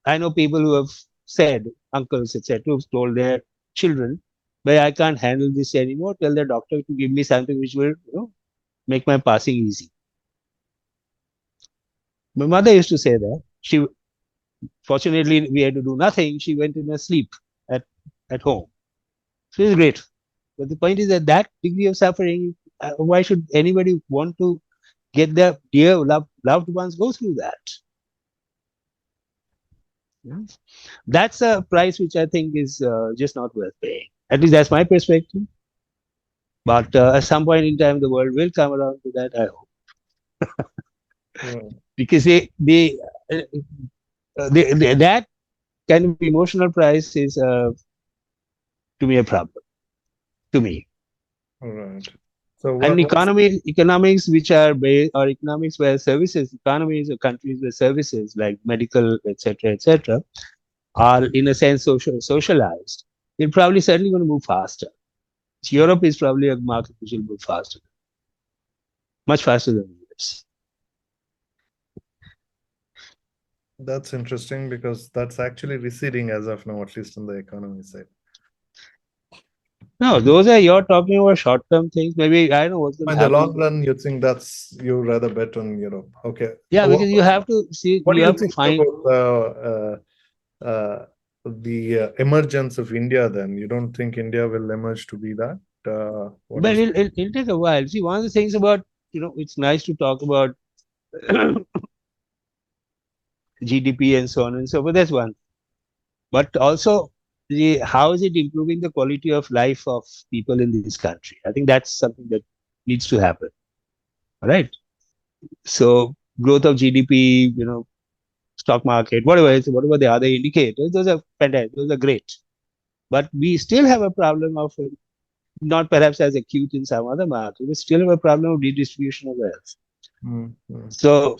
I know people who have said, uncles, etc., who've told their children, but I can't handle this anymore. Tell the doctor to give me something which will, make my passing easy. My mother used to say that. She fortunately we had to do nothing. She went in a sleep at at home. So it's great. But the point is that that degree of suffering, why should anybody want to get their dear loved ones go through that? Yeah. That's a price which I think is just not worth paying. At least that's my perspective. But at some point in time, the world will come around to that. I hope, Right. because uh, that kind of emotional price is to me a problem. To me, Right. So and what's economics which are based, or economics where services, economies or countries where services like medical, etc., are in a sense socialized, they're probably certainly going to move faster. Europe is probably a market which will move faster, much faster than the US. that's interesting because that's actually receding as of now, at least on the economy side. No, those are you're talking about short-term things. Maybe I don't know what's going to In the long happen. run, you think that's you rather bet on Europe. Okay. Yeah, What, because you have to see, what do you you have to think find. about emergence of India then? You don't think India will emerge to be that? What But is it'll take a while. See, one of the things about, it's nice to talk about GDP and so on and so forth. That's one. But also, how is it improving the quality of life of people in this country? I think that's something that needs to happen. All right. So, growth of GDP, stock market, whatever the other indicators, those are fantastic. Those are great. But we still have a problem of, not perhaps as acute in some other markets, we still have a problem of redistribution of wealth. Mm, mm. So,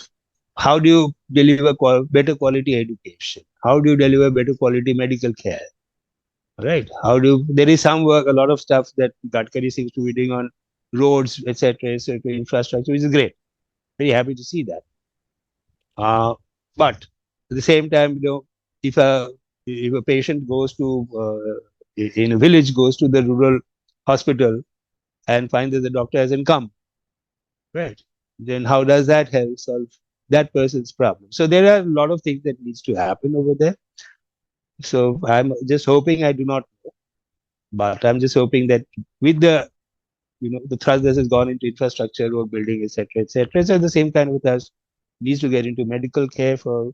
how do you deliver better quality education? How do you deliver better quality medical care? Right? There is some work, a lot of stuff that Gadkari seems to be doing on roads, etc., infrastructure, which is great. Very happy to see that. Uh, but at the same time, if a patient goes to in a village goes to the rural hospital and finds that the doctor hasn't come, right? Then how does that help solve that person's problem? So there are a lot of things that needs to happen over there. So I'm just hoping, I do not, but I'm just hoping that with the the thrust that has gone into infrastructure, road building, etc., so the same kind of thrust needs to get into medical care for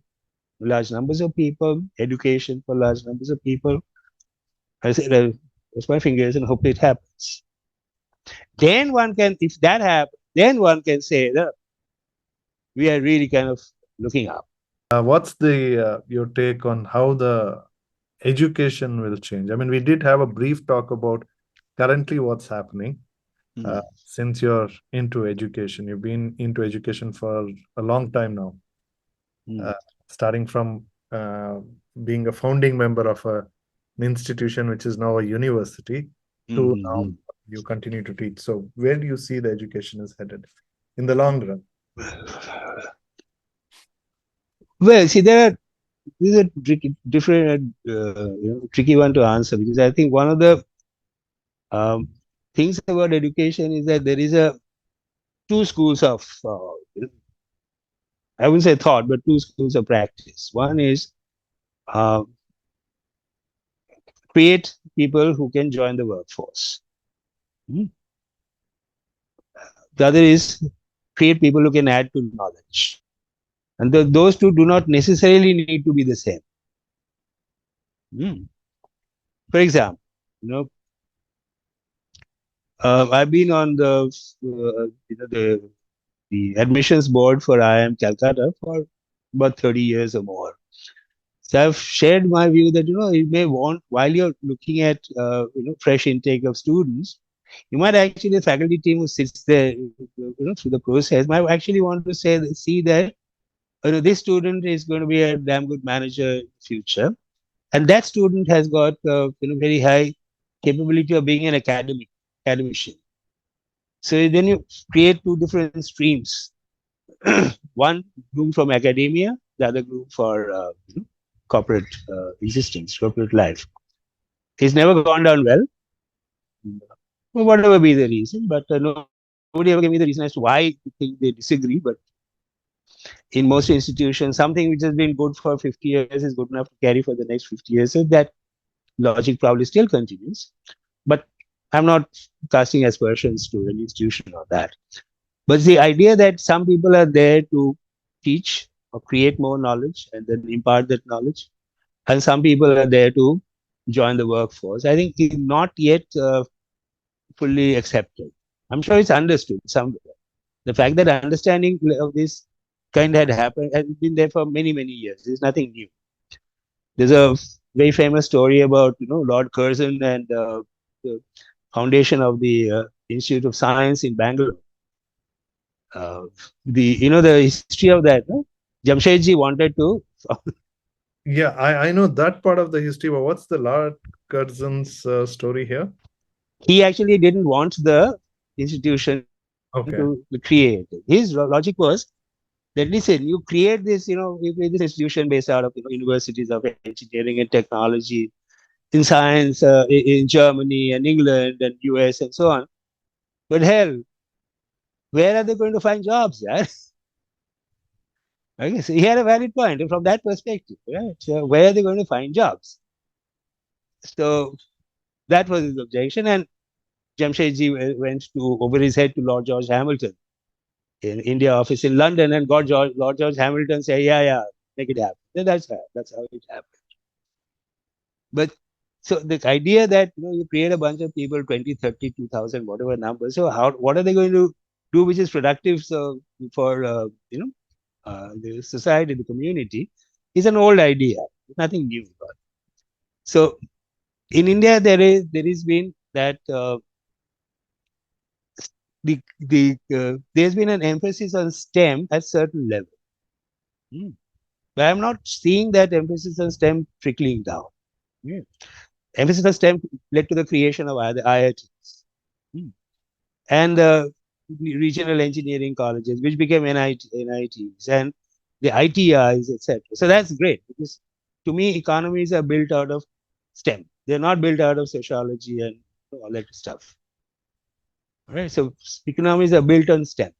large numbers of people, education for large numbers of people. I said, cross my fingers and hope it happens. Then one can, if that happens, then one can say that we are really kind of looking up. What's the your take on how the education will change? I mean, we did have a brief talk about currently what's happening. Mm, Since you're into education, you've been into education for a long time now, uh, mm, starting from being a founding member of an institution which is now a university to now mm. you continue to teach. So, where do you see the education is headed in the long run? Well, see, this is a tricky one to answer, because I think one of the um, things about education is that there is a two schools of I wouldn't say thought, but two schools of practice. One is uh, create people who can join the workforce. Hmm. The other is create people who can add to knowledge. And those two do not necessarily need to be the same. Hmm. For example, you know, I've been on the admissions board for IIM Calcutta for about 30 years or more. So I've shared my view that you may want, while you're looking at fresh intake of students, you might actually, the faculty team who sits there through the process might actually want to see that this student is going to be a damn good manager in the future, and that student has got very high capability of being an academician. So then you create two different streams. One group from academia, the other group for corporate existence, corporate life. It's never gone down well, whatever be the reason, but nobody ever gave me the reason as to why you think they disagree. But in most institutions, something which has been good for 50 years is good enough to carry for the next 50 years. So that logic probably still continues. But I'm not casting aspersions to an institution or that. But the idea that some people are there to teach or create more knowledge and then impart that knowledge, and some people are there to join the workforce, I think is not yet fully accepted. I'm sure it's understood somewhere. The fact that understanding of this kind had happened has been there for many, many years. There's nothing new. There's a very famous story about Lord Curzon and the foundation of the Institute of Science in Bangalore. The history of that. No? Jamshedji wanted to. Yeah, I know that part of the history, but what's the Lord Curzon's story here? He actually didn't want the institution to Okay. be created. His logic was that listen, you create this, you create this institution based out of universities of engineering and technology in science in Germany and England and US and so on. But hell, where are they going to find jobs? Yeah? Okay, so he had a valid point from that perspective, right? So where are they going to find jobs? So that was his objection. And Jamshedji went to over his head to Lord George Hamilton in India office in London and got Lord George Hamilton say, yeah, make it happen. And that's how it happened. But so the idea that you create a bunch of people, 20, 30, 2,000, whatever number. So what are they going to do which is productive for the society, the community, is an old idea. Nothing new about it. So in India, there has been that there's been an emphasis on STEM at certain level. But I'm not seeing that emphasis on STEM trickling down. Emphasis on STEM led to the creation of the IITs and regional engineering colleges, which became NITs and the ITIs, etc. So that's great because to me, economies are built out of STEM. They're not built out of sociology and all that stuff. All right. So economies are built on STEM.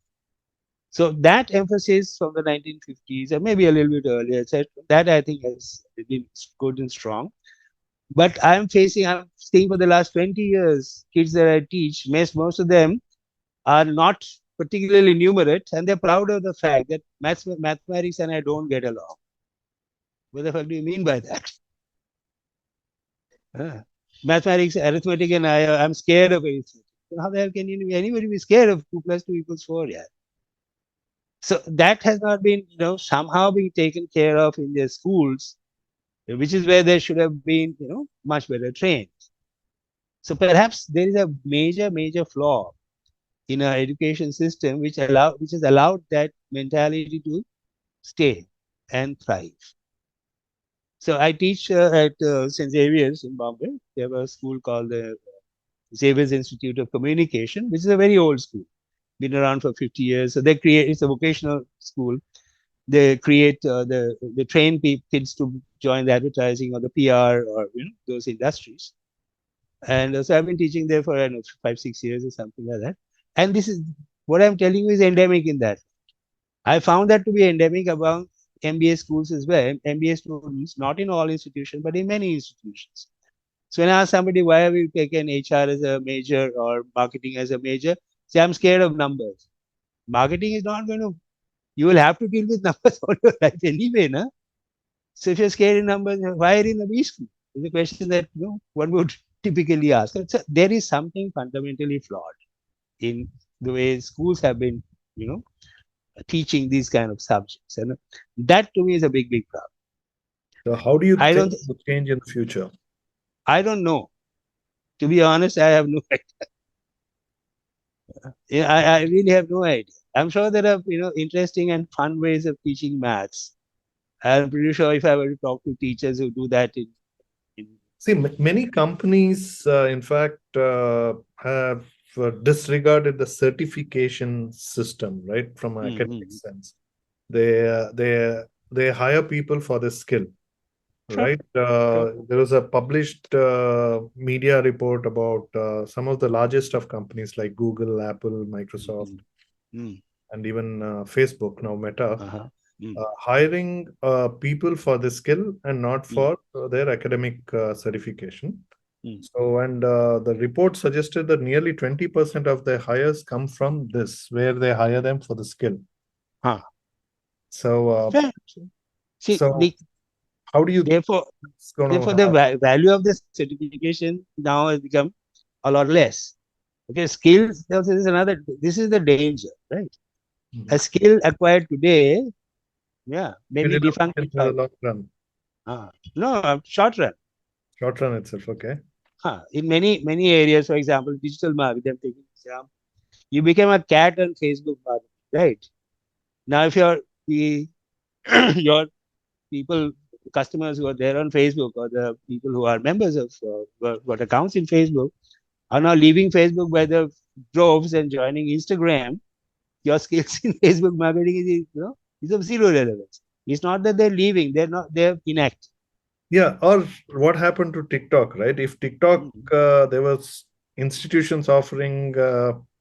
So that emphasis from the 1950s and maybe a little bit earlier, etc., that I think has been good and strong. But I'm seeing for the last 20 years, kids that I teach, most of them are not particularly numerate, and they're proud of the fact that mathematics and I don't get along. What the fuck do you mean by that? Mathematics, arithmetic, and I'm scared of arithmetic. How the hell can anybody be scared of 2 plus 2 equals 4? Yeah. So that has not been, somehow being taken care of in their schools, which is where they should have been, much better trained. So perhaps there is a major, major flaw in our education system, which has allowed that mentality to stay and thrive. So I teach at St. Xavier's in Bombay. They have a school called the Xavier's Institute of Communication, which is a very old school, been around for 50 years. So it's a vocational school. They they train kids to join the advertising or the PR or those industries. And so I've been teaching there for 5-6 years or something like that. And this is what I'm telling you is endemic in that. I found that to be endemic among MBA schools as well. MBA students, not in all institutions, but in many institutions. So when I ask somebody why have you taken HR as a major or marketing as a major, say I'm scared of numbers. Marketing is not going to. You will have to deal with numbers all your life anyway, na? So if you're scared in numbers, why are you in a B school? It's a question that one would typically ask. So there is something fundamentally flawed in the way schools have been, teaching these kind of subjects, and that to me is a big, big problem. So how do you I think don't, it will change in the future? I don't know. To be honest, I have no idea. Yeah, I really have no idea. I'm sure there are interesting and fun ways of teaching maths. I'm pretty sure if I were to talk to teachers who do that in See, many companies, in fact, have disregarded the certification system, right, from an academic Mm-hmm. sense. They hire people for the skill, Sure, right? sure. There was a published media report about some of the largest of companies like Google, Apple, Microsoft, Mm-hmm. and even Facebook, now Meta, Uh-huh. Mm, hiring people for the skill and not mm, for their academic certification. mm. So, and the report suggested that nearly 20% of their hires come from this, where they hire them for the skill. Huh. So, Fair. See, so how do you think therefore, it's going to therefore, the value of the certification now has become a lot less. Okay, skills. This is another. This is the danger, right? A happen? skill acquired today, yeah, may Will be it not defunct in in the 5 years. long run? No, short run. Short run itself, okay. In many areas, for example, digital marketing. I'm taking example. You became a cat on Facebook marketing, right? Now, if you're the your people, customers who are there on Facebook, or the people who are members of got accounts in Facebook, are now leaving Facebook by the droves and joining Instagram, your skills in Facebook marketing is of zero relevance. It's not that they're leaving; they're inactive. Yeah, or what happened to TikTok, right? If TikTok, Mm, there was institutions offering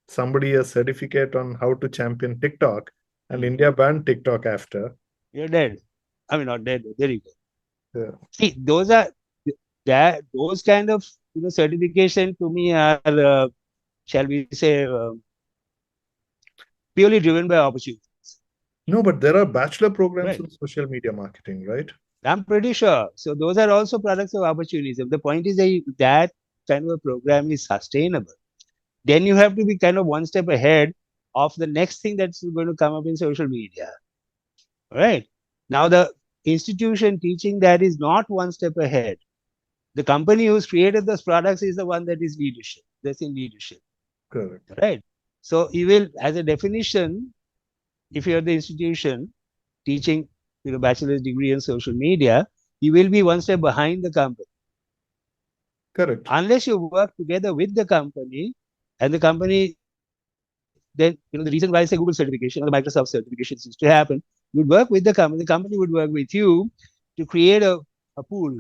somebody a certificate on how to champion TikTok, and mm. India banned TikTok after. You're dead. I mean, not dead. There you go. Yeah. See, those kind of certification to me are shall we say purely driven by opportunity. No, but there are bachelor programs Right. in social media marketing, right? I'm pretty sure. So those are also products of opportunism. The point is that kind of a program is sustainable. Then you have to be kind of one step ahead of the next thing that's going to come up in social media. Right. Now the institution teaching that is not one step ahead. The company who's created those products is the one that is leadership. That's in leadership. Correct. Right. So you will, as a definition, if you're the institution teaching bachelor's degree in social media, you will be one step behind the company Correct. unless you work together with the company. And the company, then the reason why I say Google certification or the Microsoft certifications used to happen, you would work with the company would work with you to create a pool,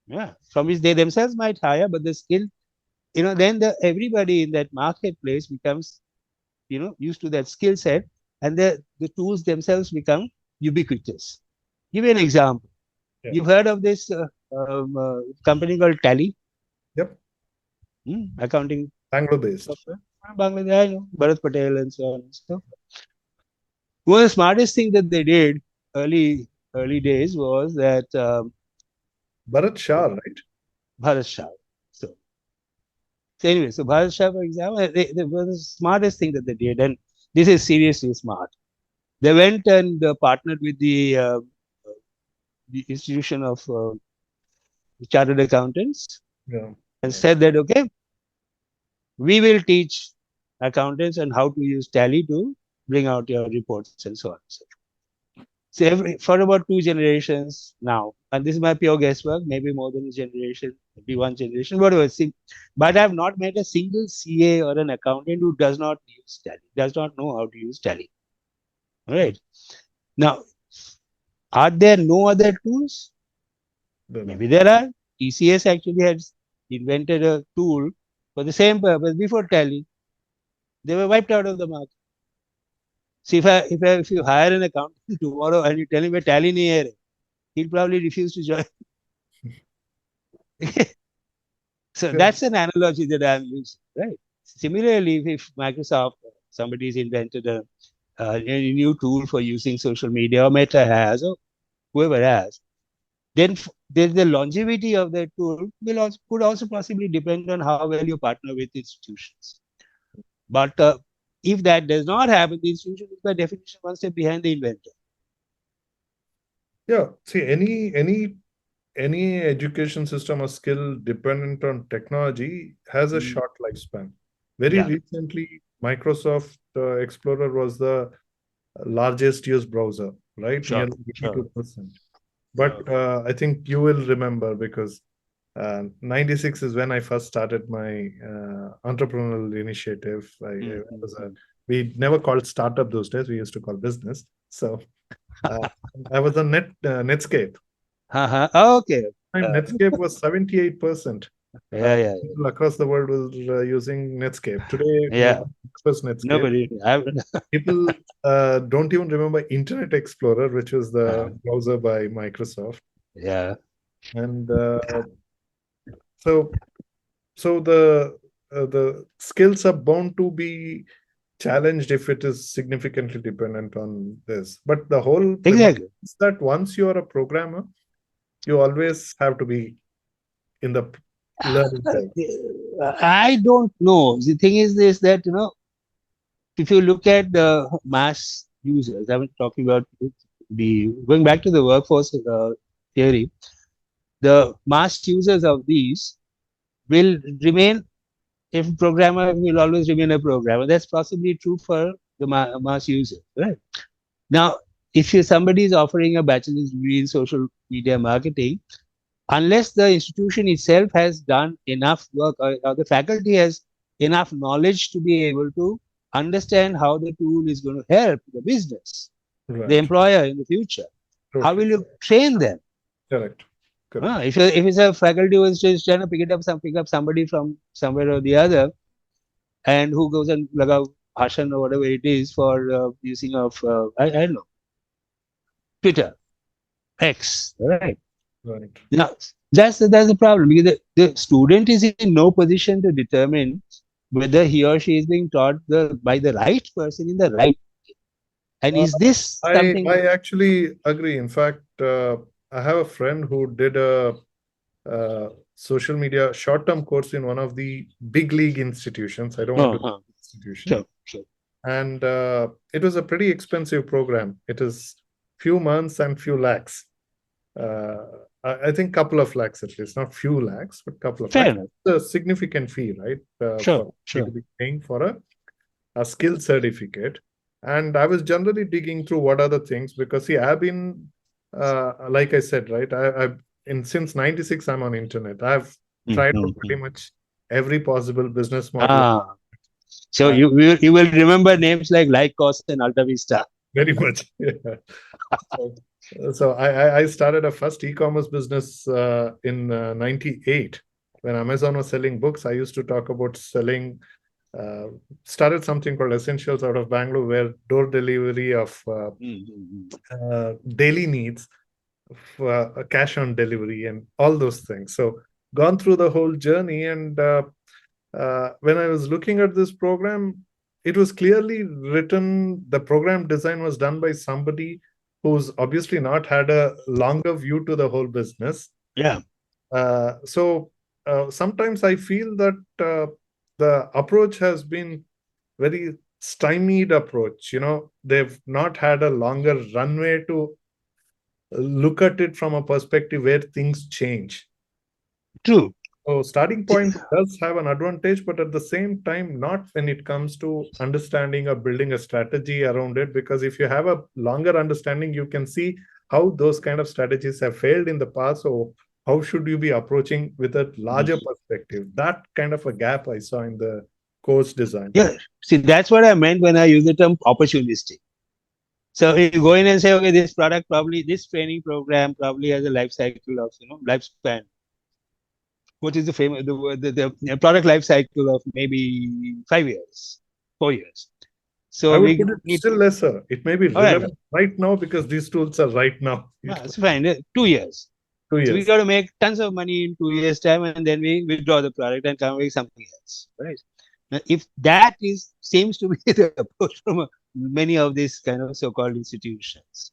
yeah, from which they themselves might hire, but the skill, then everybody in that marketplace becomes used to that skill set, and the tools themselves become ubiquitous. Give you an example. Yeah. You've heard of this company called Tally, Yep. accounting Bangalore based. software. Bangladesh, I know, Bharat Patel and so on and so. One of the smartest thing that they did early days was that Bharat Shah, right? Bharat Shah. So, so anyway, so Bharat Shah, for example, they was the smartest thing that they did, and this is seriously smart. They went and partnered with the institution of chartered accountants Yeah. and said that, okay, we will teach accountants on how to use Tally to bring out your reports and so on. So for about 2 generations now, and this is my pure guesswork, maybe more than a generation, maybe one generation, whatever. See, but I've not met a single CA or an accountant who does not use Tally, does not know how to use Tally. All right. Now, are there no other tools? Don't know. Maybe there are. TCS actually has invented a tool for the same purpose before Tally. They were wiped out of the market. See, if you hire an accountant tomorrow and you tell him a Tally nahi hai, he'll probably refuse to join. So Good. that's an analogy that I'm using, right? Similarly, if Microsoft, somebody's invented a new tool for using social media, or Meta has, or whoever has, then the longevity of that tool could also possibly depend on how well you partner with institutions. But if that does not happen, the institution is by definition one step behind the inventor. Yeah. See, any education system or skill dependent on technology has a Mm. short lifespan. Very Yeah, recently, Microsoft Explorer was the largest used browser, right? sure, Nearly sure. 82%. But I think you will remember because 96 is when I first started my entrepreneurial initiative. I was we never called startup those days. We used to call business. So uh, I was on Netscape. Okay. Netscape was 78%. Yeah. People across the world were using Netscape. Today, Yeah. nobody prefers Netscape. Nobody. People don't even remember Internet Explorer, which was the browser by Microsoft. Yeah. And so, the skills are bound to be challenged if it is significantly dependent on this. But the whole premise Exactly. is that once you are a programmer, you always have to be in the learning curve. I don't know. The thing is this that if you look at the mass users, I'm talking about the going back to the workforce theory, the mass users of these will remain. If programmer will always remain a programmer, that's possibly true for the mass user, right? Now, if somebody is offering a bachelor's degree in social media marketing, unless the institution itself has done enough work or the faculty has enough knowledge to be able to understand how the tool is going to help the business, the Right. employer in the future, how Totally. will you train them? Correct. Correct. If it's a faculty who is just trying to pick up somebody from somewhere or the other, and who goes and laga bhashan or whatever it is for using of I don't know, Twitter, X, right? Right. Now that's the problem because the student is in no position to determine whether he or she is being taught by the right person in the right, and Uh, is this I something? I actually agree. In fact, I have a friend who did a social media short-term course in one of the big league institutions. I don't want to Uh-huh. institution, Sure. and it was a pretty expensive program. It is few months and few lakhs. Uh, I think couple of lakhs at least, not few lakhs, but couple of Fair lakhs. enough. It's a significant fee, right? For you to Sure. be paying for a skill certificate. And I was generally digging through what are the things because see, I've been like I said, right? I've in since '96 I'm on internet. I've tried out Mm-hmm. pretty much every possible business model. Ah, so Uh, you will remember names like Lycos and Alta Vista. very much. Yeah. So I started a first e-commerce business in '98 when Amazon was selling books. I used to talk about selling uh, started something called Essentials out of Bangalore, where door delivery of daily needs, cash on delivery, and all those things. So, gone through the whole journey. And when I was looking at this program, it was clearly written, the program design was done by somebody who's obviously not had a longer view to the whole business. Yeah. So sometimes I feel that the approach has been very stymied approach. They've not had a longer runway to look at it from a perspective where things change. True. So starting point does have an advantage, but at the same time, not when it comes to understanding or building a strategy around it. Because if you have a longer understanding, you can see how those kind of strategies have failed in the past. So how should you be approaching with a larger perspective? That kind of a gap I saw in the course design. Yeah. See, that's what I meant when I use the term opportunistic. So you go in and say, okay, this product probably, this training program probably has a life cycle of, lifespan. What is the famous, the product life cycle of maybe 5 years, 4 years. I So would we put it need, still lesser. It may be all right, relevant right now because these tools are right now. it's fine, 2 years. Two So we years. got to make tons of money in 2 years' time, and then we withdraw the product and come with something else, right? Now, if that seems to be the approach from many of these kind of so-called institutions,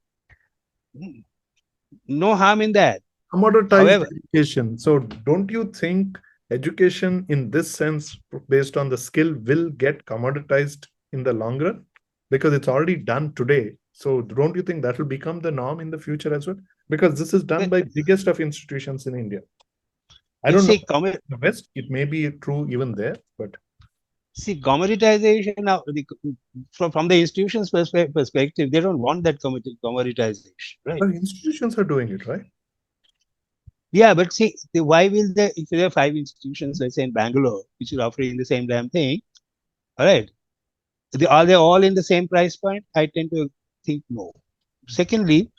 no harm in that. Commoditized However, education. So, don't you think education in this sense, based on the skill, will get commoditized in the long run? Because it's already done today. So, don't you think that will become the norm in the future as well? Because this is done by biggest of institutions in India. I you don't know say comment. in the West. It may be true even there, but See, commoditization now, from the institution's perspective, they don't want that commoditization, right? But institutions are doing it, right? Yeah, but see, why will they, if there are five institutions, let's say in Bangalore, which are offering the same damn thing, all right, are they all in the same price point? I tend to think no. Secondly,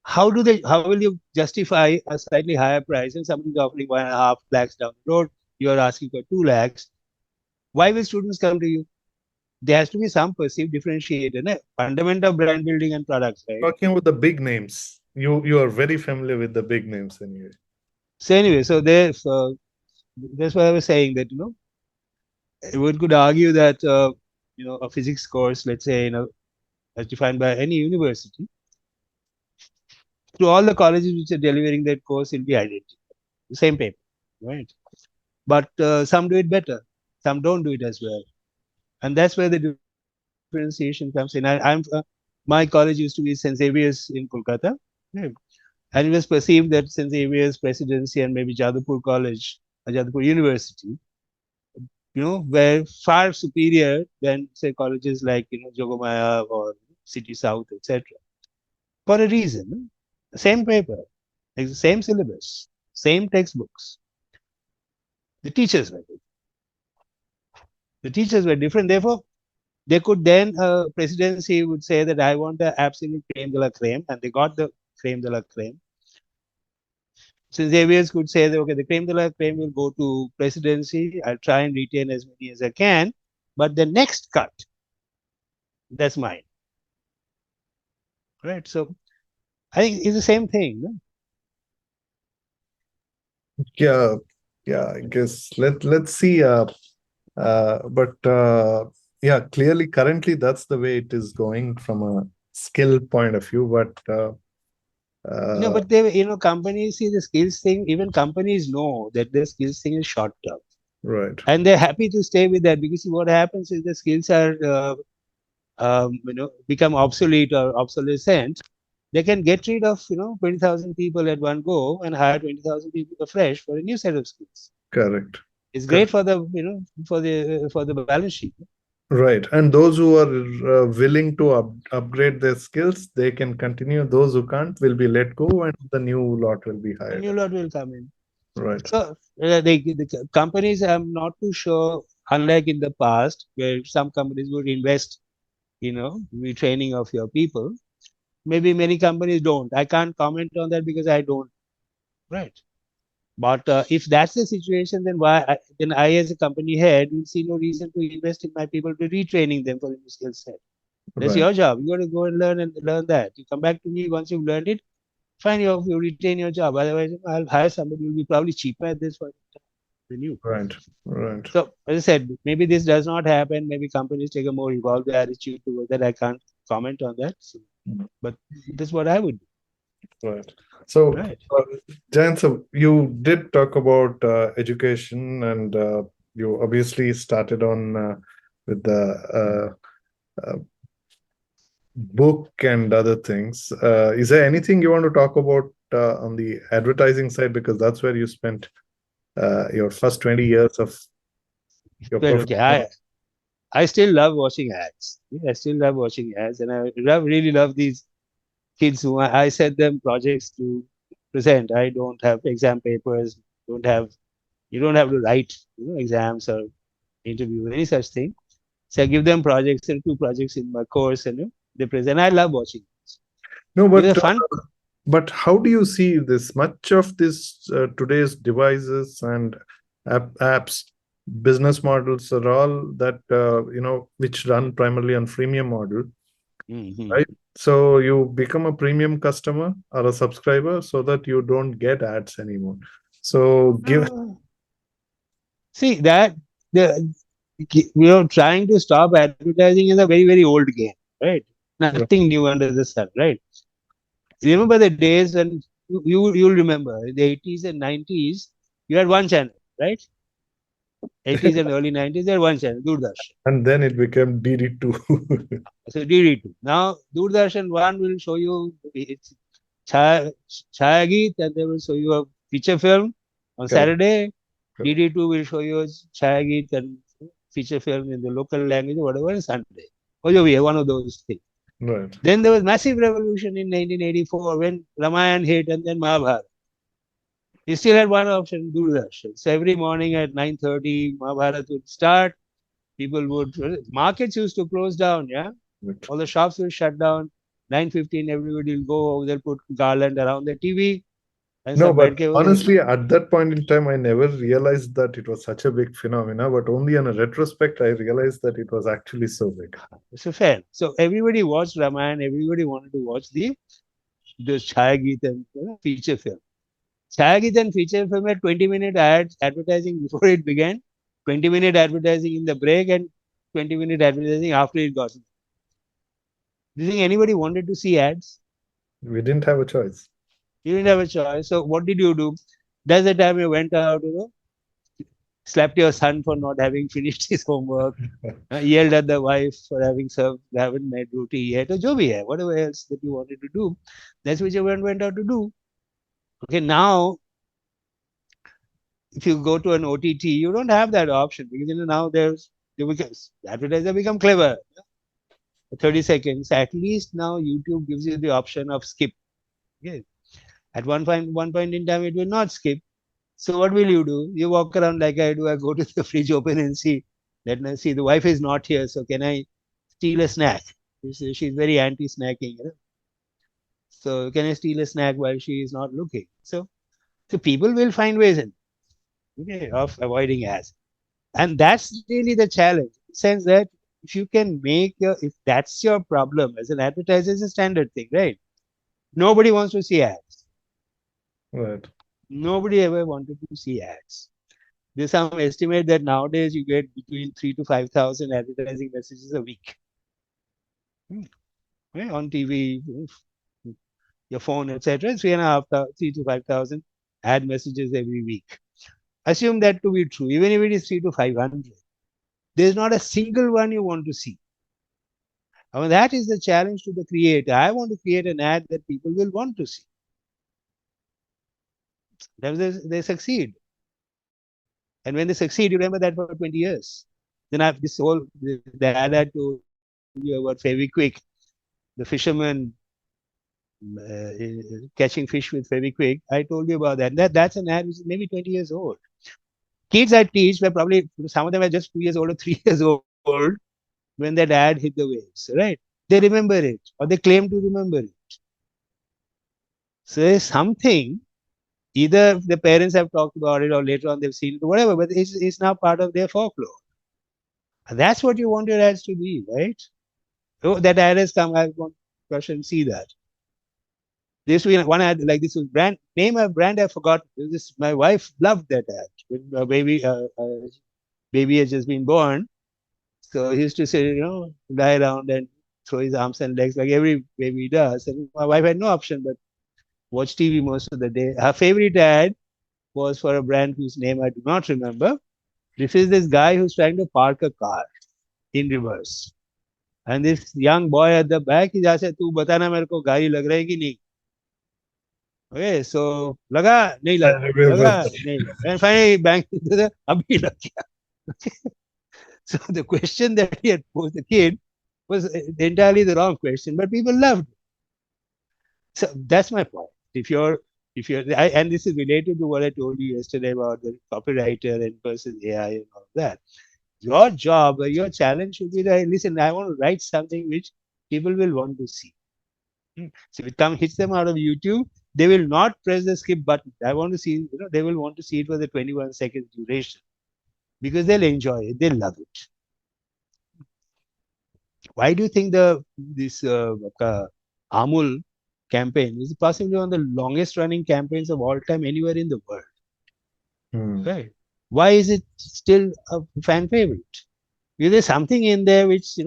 how will you justify a slightly higher price and somebody's offering 1.5 lakhs down the road, you are asking for 2 lakhs? Why will students come to you? There has to be some perceived differentiator, no? Fundamental brand building and products, right? Talking about the big names, you are very familiar with the big names anyway. So anyway, that's what I was saying, that one could argue that a physics course, let's say, as defined by any university, to all the colleges which are delivering that course will be identical, the same paper, right? But some do it better, some don't do it as well, and that's where the differentiation comes in. My college used to be St. Xavier's in Kolkata, right? And it was perceived that St. Xavier's Presidency and maybe Jadavpur College, Jadavpur University, were far superior than say colleges like Jogomaya or City South, etc. For a reason, same paper, same syllabus, same textbooks. The teachers were different. The teachers were different. Therefore, they could then presidency would say that I want the absolute creme de la creme, and they got the creme de la creme. So Xavier's could say that okay, the creme de la creme will go to presidency. I'll try and retain as many as I can, but the next cut, that's mine. Right. So I think it's the same thing. No? Yeah, yeah. I guess let's see. But yeah, clearly, currently, that's the way it is going from a skill point of view. But No, but companies see the skills thing. Even companies know that the skills thing is short term, right, and they're happy to stay with that because see, what happens is the skills are become obsolete or obsolescent. They can get rid of 20,000 people at one go and hire 20,000 people afresh for a new set of skills. correct, It's great correct. for the for the balance sheet. Right. And those who are willing to upgrade their skills, they can continue. Those who can't will be let go, and the new lot will be A hired. new lot will come in. Right. So the companies, I'm not too sure. Unlike in the past, where some companies would invest, retraining of your people. Maybe many companies don't. I can't comment on that because I don't. Right. But if that's the situation, then then I, as a company head, will see no reason to invest in my people to retraining them for a new skill set. That's Right. your job. You got to go and learn that. You come back to me once you've learned it. Fine, you retain your job. Otherwise, I'll hire somebody who will be probably cheaper at this point than you. Right. Right. So, as I said, maybe this does not happen. Maybe companies take a more evolved attitude towards that. I can't comment on that. So, but this is what I would do. Right. So, Right. Jan, so you did talk about education, and you obviously started on with the book and other things. Is there anything you want to talk about on the advertising side? Because that's where you spent your first 20 years of your Well, okay. professional. I still love watching ads. Yeah, I still love watching ads, and I really love these kids who I set them projects to present. I don't have exam papers. Don't have You don't have to write exams or interview any such thing. So I give them projects and two projects in my course, and they present. I love watching. No, It's a fun. but how do you see this? Much of this today's devices and apps, business models are all that which run primarily on freemium model, Mm-hmm. right? So you become a premium customer or a subscriber so that you don't get ads anymore. So give See that the trying to stop advertising is a very very old game, right? Nothing new under the sun, right? Remember the days when you'll remember in the 80s and 90s, you had one channel, right? 80s and early 90s, you had one channel, Doordarshan. and then it became DD2. So DD2. Now Doordarshan 1 will show you it's Chayagit, and they will show you a feature film on Correct. Saturday. Correct. DD2 will show you Chayagit and feature film in the local language or whatever on Sunday. Or yeah, one of those things. Right. Then there was massive revolution in 1984 when Ramayana hit and then Mahabharata. You still had one option, Doordarshan. So every morning at 9:30, Mahabharata would start. People would, markets used to close down, yeah? Right. All the shops will shut down. 9:15, everybody will go over there, put garland around the TV and No, sab but baith ke wo honestly, at that point in time, I never realized that it was such a big phenomena. But only in a retrospect, I realized that it was actually so big. it's a fair. So everybody watched Ramayana, everybody wanted to watch the Chhayageet and feature film. Chhayageet and feature film had 20-minute ads advertising before it began, 20-minute advertising in the break, and 20-minute advertising after it got. Do you think anybody wanted to see ads? We didn't have a choice. You didn't have a choice. So what did you do? That's the time you went out, slapped your son for not having finished his homework, yelled at the wife for having served, haven't made roti yet, or jo bhi hai, whatever else that you wanted to do. That's what you went out to do. Okay, now if you go to an OTT, you don't have that option because now because advertiser become clever. 30 seconds, at least now YouTube gives you the option of skip. Okay. At one point in time, it will not skip. So what will you do? You walk around like I do. I go to the fridge, open and see. Let me see. The wife is not here, so can I steal a snack? She's very anti-snacking. So can I steal a snack while she is not looking? So people will find ways of avoiding ads, and that's really the challenge. In the sense that if you can if that's your problem as an advertiser, it's a standard thing, right? Nobody wants to see ads. Right. Nobody ever wanted to see ads. There's some estimate that nowadays you get between 3 to 5,000 advertising messages a week. On TV, your phone, etc. 3 to 5,000 ad messages every week. Assume that to be true, even if it is 3 to 500. There's not a single one you want to see. I mean, that is the challenge to the creator. I want to create an ad that people will want to see. Then they succeed. And when they succeed, you remember that for 20 years. Then I have this whole, the ad I told you about Feviquick, the fisherman catching fish with Feviquick. I told you about that. That's an ad which is maybe 20 years old. Kids I teach were probably, some of them were just 2 years old or 3 years old when that ad hit the waves, right? They remember it or they claim to remember it. So there's something, either the parents have talked about it or later on they've seen it or whatever, but it's now part of their folklore. And that's what you want your ads to be, right? Oh, that ad has come, I want to rush and see that. This one ad, like this was brand name of brand I forgot. This my wife loved that ad when baby has just been born. So he used to say, lie around and throw his arms and legs like every baby does. And my wife had no option but watch TV most of the day. Her favorite ad was for a brand whose name I do not remember. This is this guy who's trying to park a car in reverse. And this young boy at the back is asked, "Tu batana mere ko gari lag raha hai ki nahi?" Okay, so laga, nahi I laga, remember laga, that. nahi laga. And finally, bang into the abhi lag gaya. So the question that he had posed the kid was entirely the wrong question, but people loved it. So that's my point. And this is related to what I told you yesterday about the copywriter and versus AI and all that. Your job or your challenge should be that, listen, I want to write something which people will want to see. So if it hits them out of YouTube, they will not press the skip button. I want to see, they will want to see it for the 21 seconds duration because they'll enjoy it, they'll love it. Why do you think this Amul campaign is possibly one of the longest running campaigns of all time anywhere in the world? Right? Why is it still a fan favorite? Because there's something in there which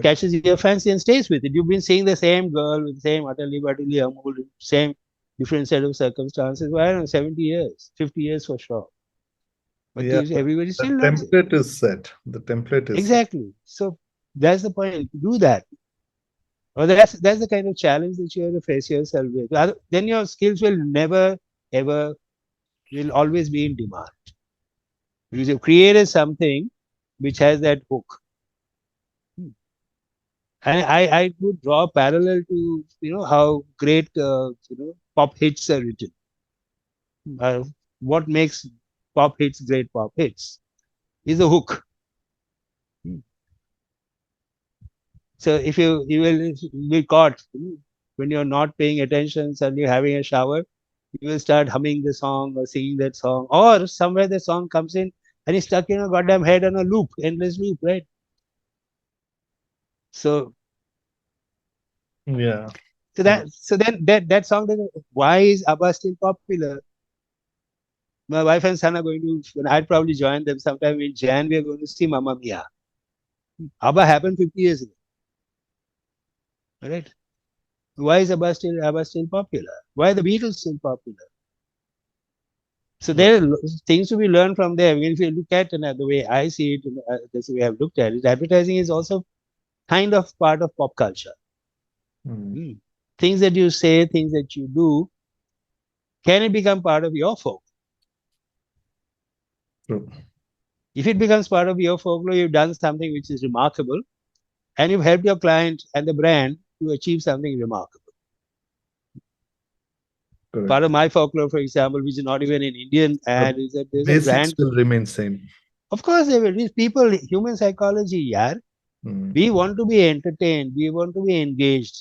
catches your fancy and stays with it. You've been seeing the same girl with the same utterly Amul, same different set of circumstances. Well, I don't know, 70 years, 50 years for sure. But Yeah, everybody the still loves it. template is set. The template is Exactly. So that's the point. Do that. Or that's the kind of challenge that you have to face yourself with. Then your skills will never, ever, will always be in demand. Because you've created something which has that hook. Hmm. And I would draw a parallel to how great pop hits are written. Uh, what makes pop hits great pop hits is the hook. Hmm. So if you will be caught when you're not paying attention, suddenly having a shower, you will start humming the song or singing that song, or somewhere the song comes in and it's stuck in a goddamn head on a loop, endless loop, right? So Yeah. so Uh, then that song doesn't. Why is ABBA still popular? My wife and son are going to. When I'd probably join them sometime in Jan. We are going to see Mamma Mia. ABBA happened 50 years ago, right? Why is ABBA still popular? Why are the Beatles still popular? So right. there are things to be learned from there. I mean, if you look at the way I see it, that's the way I've looked at it. Advertising is also kind of part of pop culture. Mm, Hmm. Things that you say, things that you do, can it become part of your folk? true. If it becomes part of your folklore, you've done something which is remarkable, and you've helped your client and the brand to achieve something remarkable. Part Correct. of my folklore, for example, which is not even an Indian The ad, is that there's a basics brand. will remain same. Of course, there will be people, human psychology, yeah. Mm, We want to be entertained, we want to be engaged.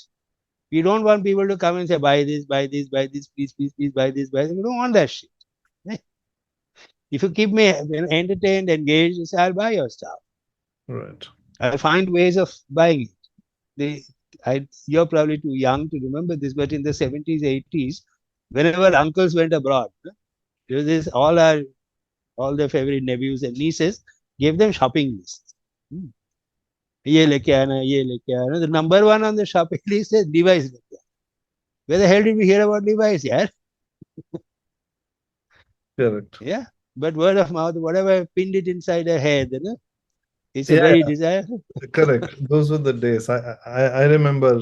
We don't want people to come and say, buy this, buy this, buy this, please, please, please, buy this, buy this. We don't want that shit. Eh? If you keep me entertained, engaged, say, I'll buy your stuff. right. I'll find ways of buying it. You're probably too young to remember this, but in the 70s, 80s, whenever uncles went abroad, there was this, all their favorite nephews and nieces gave them shopping lists. Hmm. ये लेके आना, ये लेके आना. The number one on the shopping list is Levi's. Where the hell did we hear about Levi's? Yeah, Correct. yeah. But word of mouth, whatever pinned it inside her head, it's a Yeah, very desirable. correct. Those were the days. I remember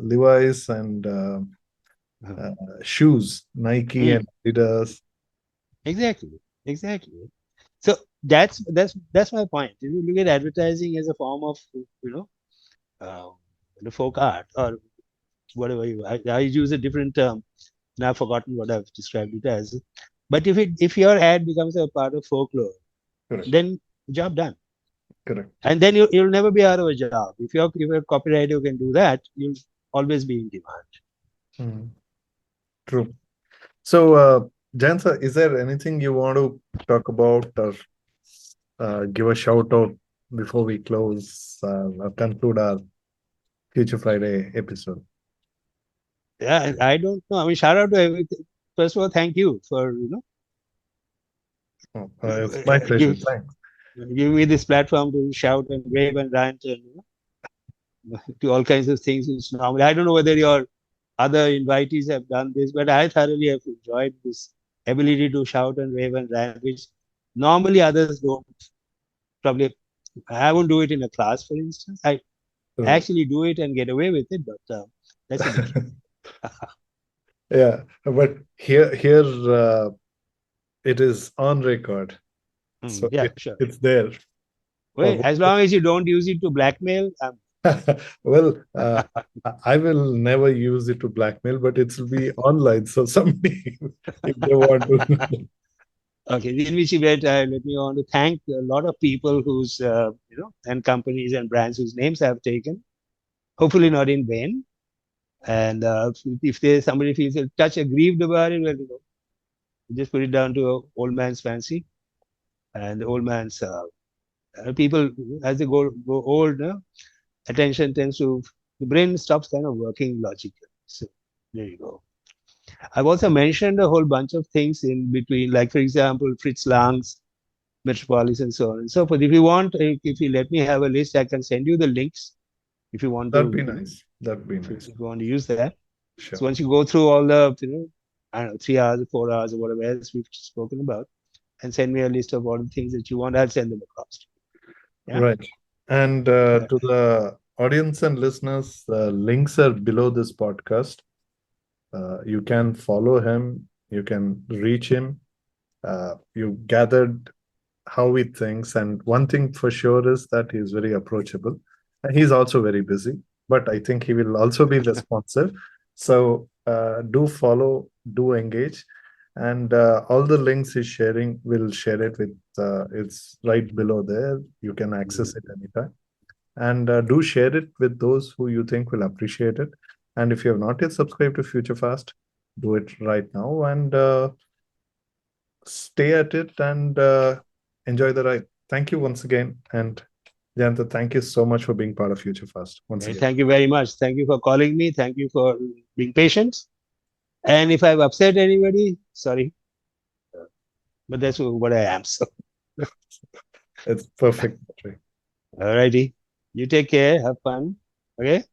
Levi's and uh, shoes, Nike Hmm. and Adidas. Exactly, exactly. So that's my point. If you look at advertising as a form of um, the folk art or whatever I use a different term and I've forgotten what I've described it as. But if your ad becomes a part of folklore, Correct. then job done. Correct. And then you'll never be out of a job. If you're a copywriter who can do that, you'll always be in demand. Mm, true. So, Jayanta, is there anything you want to talk about or give a shout out before we close or conclude our Future Friday episode? Yeah, I don't know. I mean, shout out to everything. First of all, thank you for Oh, it's my pleasure. give, Thanks. giving me this platform to shout and rave and rant and to all kinds of things. It's normally I don't know whether your other invitees have done this, but I thoroughly have enjoyed this ability to shout and rave and rant, which normally others don't. Probably I won't do it in a class, for instance. I Right. actually do it and get away with it, but that's a different. Yeah, but here it is on record, so Yeah, sure. it's there Well, for. as long as you don't use it to blackmail, Well, I will never use it to blackmail, but it will be online. So somebody, if they want to, okay. In which event, let me want to thank a lot of people whose and companies and brands whose names I have taken. Hopefully, not in vain. And if there's somebody feels a touch aggrieved about it, well, just put it down to a old man's fancy and the old man's people as they go old, attention tends to the brain stops kind of working logically. So there you go. I've also mentioned a whole bunch of things in between, like for example, Fritz Lang's Metropolis and so on and so forth. If you want, if you let me have a list, I can send you the links if you want that'd to, be nice. That'd be nice. if you want to use that. So Sure. once you go through all the, I don't know, 3 hours, 4 hours, or whatever else we've spoken about, and send me a list of all the things that you want, I'll send them across. Yeah. Right. And Uh, to the audience and listeners, links are below this podcast. You can follow him. You can reach him. You gathered how he thinks. And one thing for sure is that he is very approachable. And he's also very busy, but I think he will also be responsive. So do follow, do engage. And all the links he's sharing, we'll share it with, it's right below there. You can access it anytime. And do share it with those who you think will appreciate it. And if you have not yet subscribed to Future Fast, do it right now and stay at it and enjoy the ride. Thank you once again. And Jayanta, thank you so much for being part of Future Fast once again. Thank you very much. Thank you for calling me. Thank you for being patient. And if I've upset anybody, sorry, but that's what I am. So, It's perfect. alrighty. You take care. Have fun. Okay.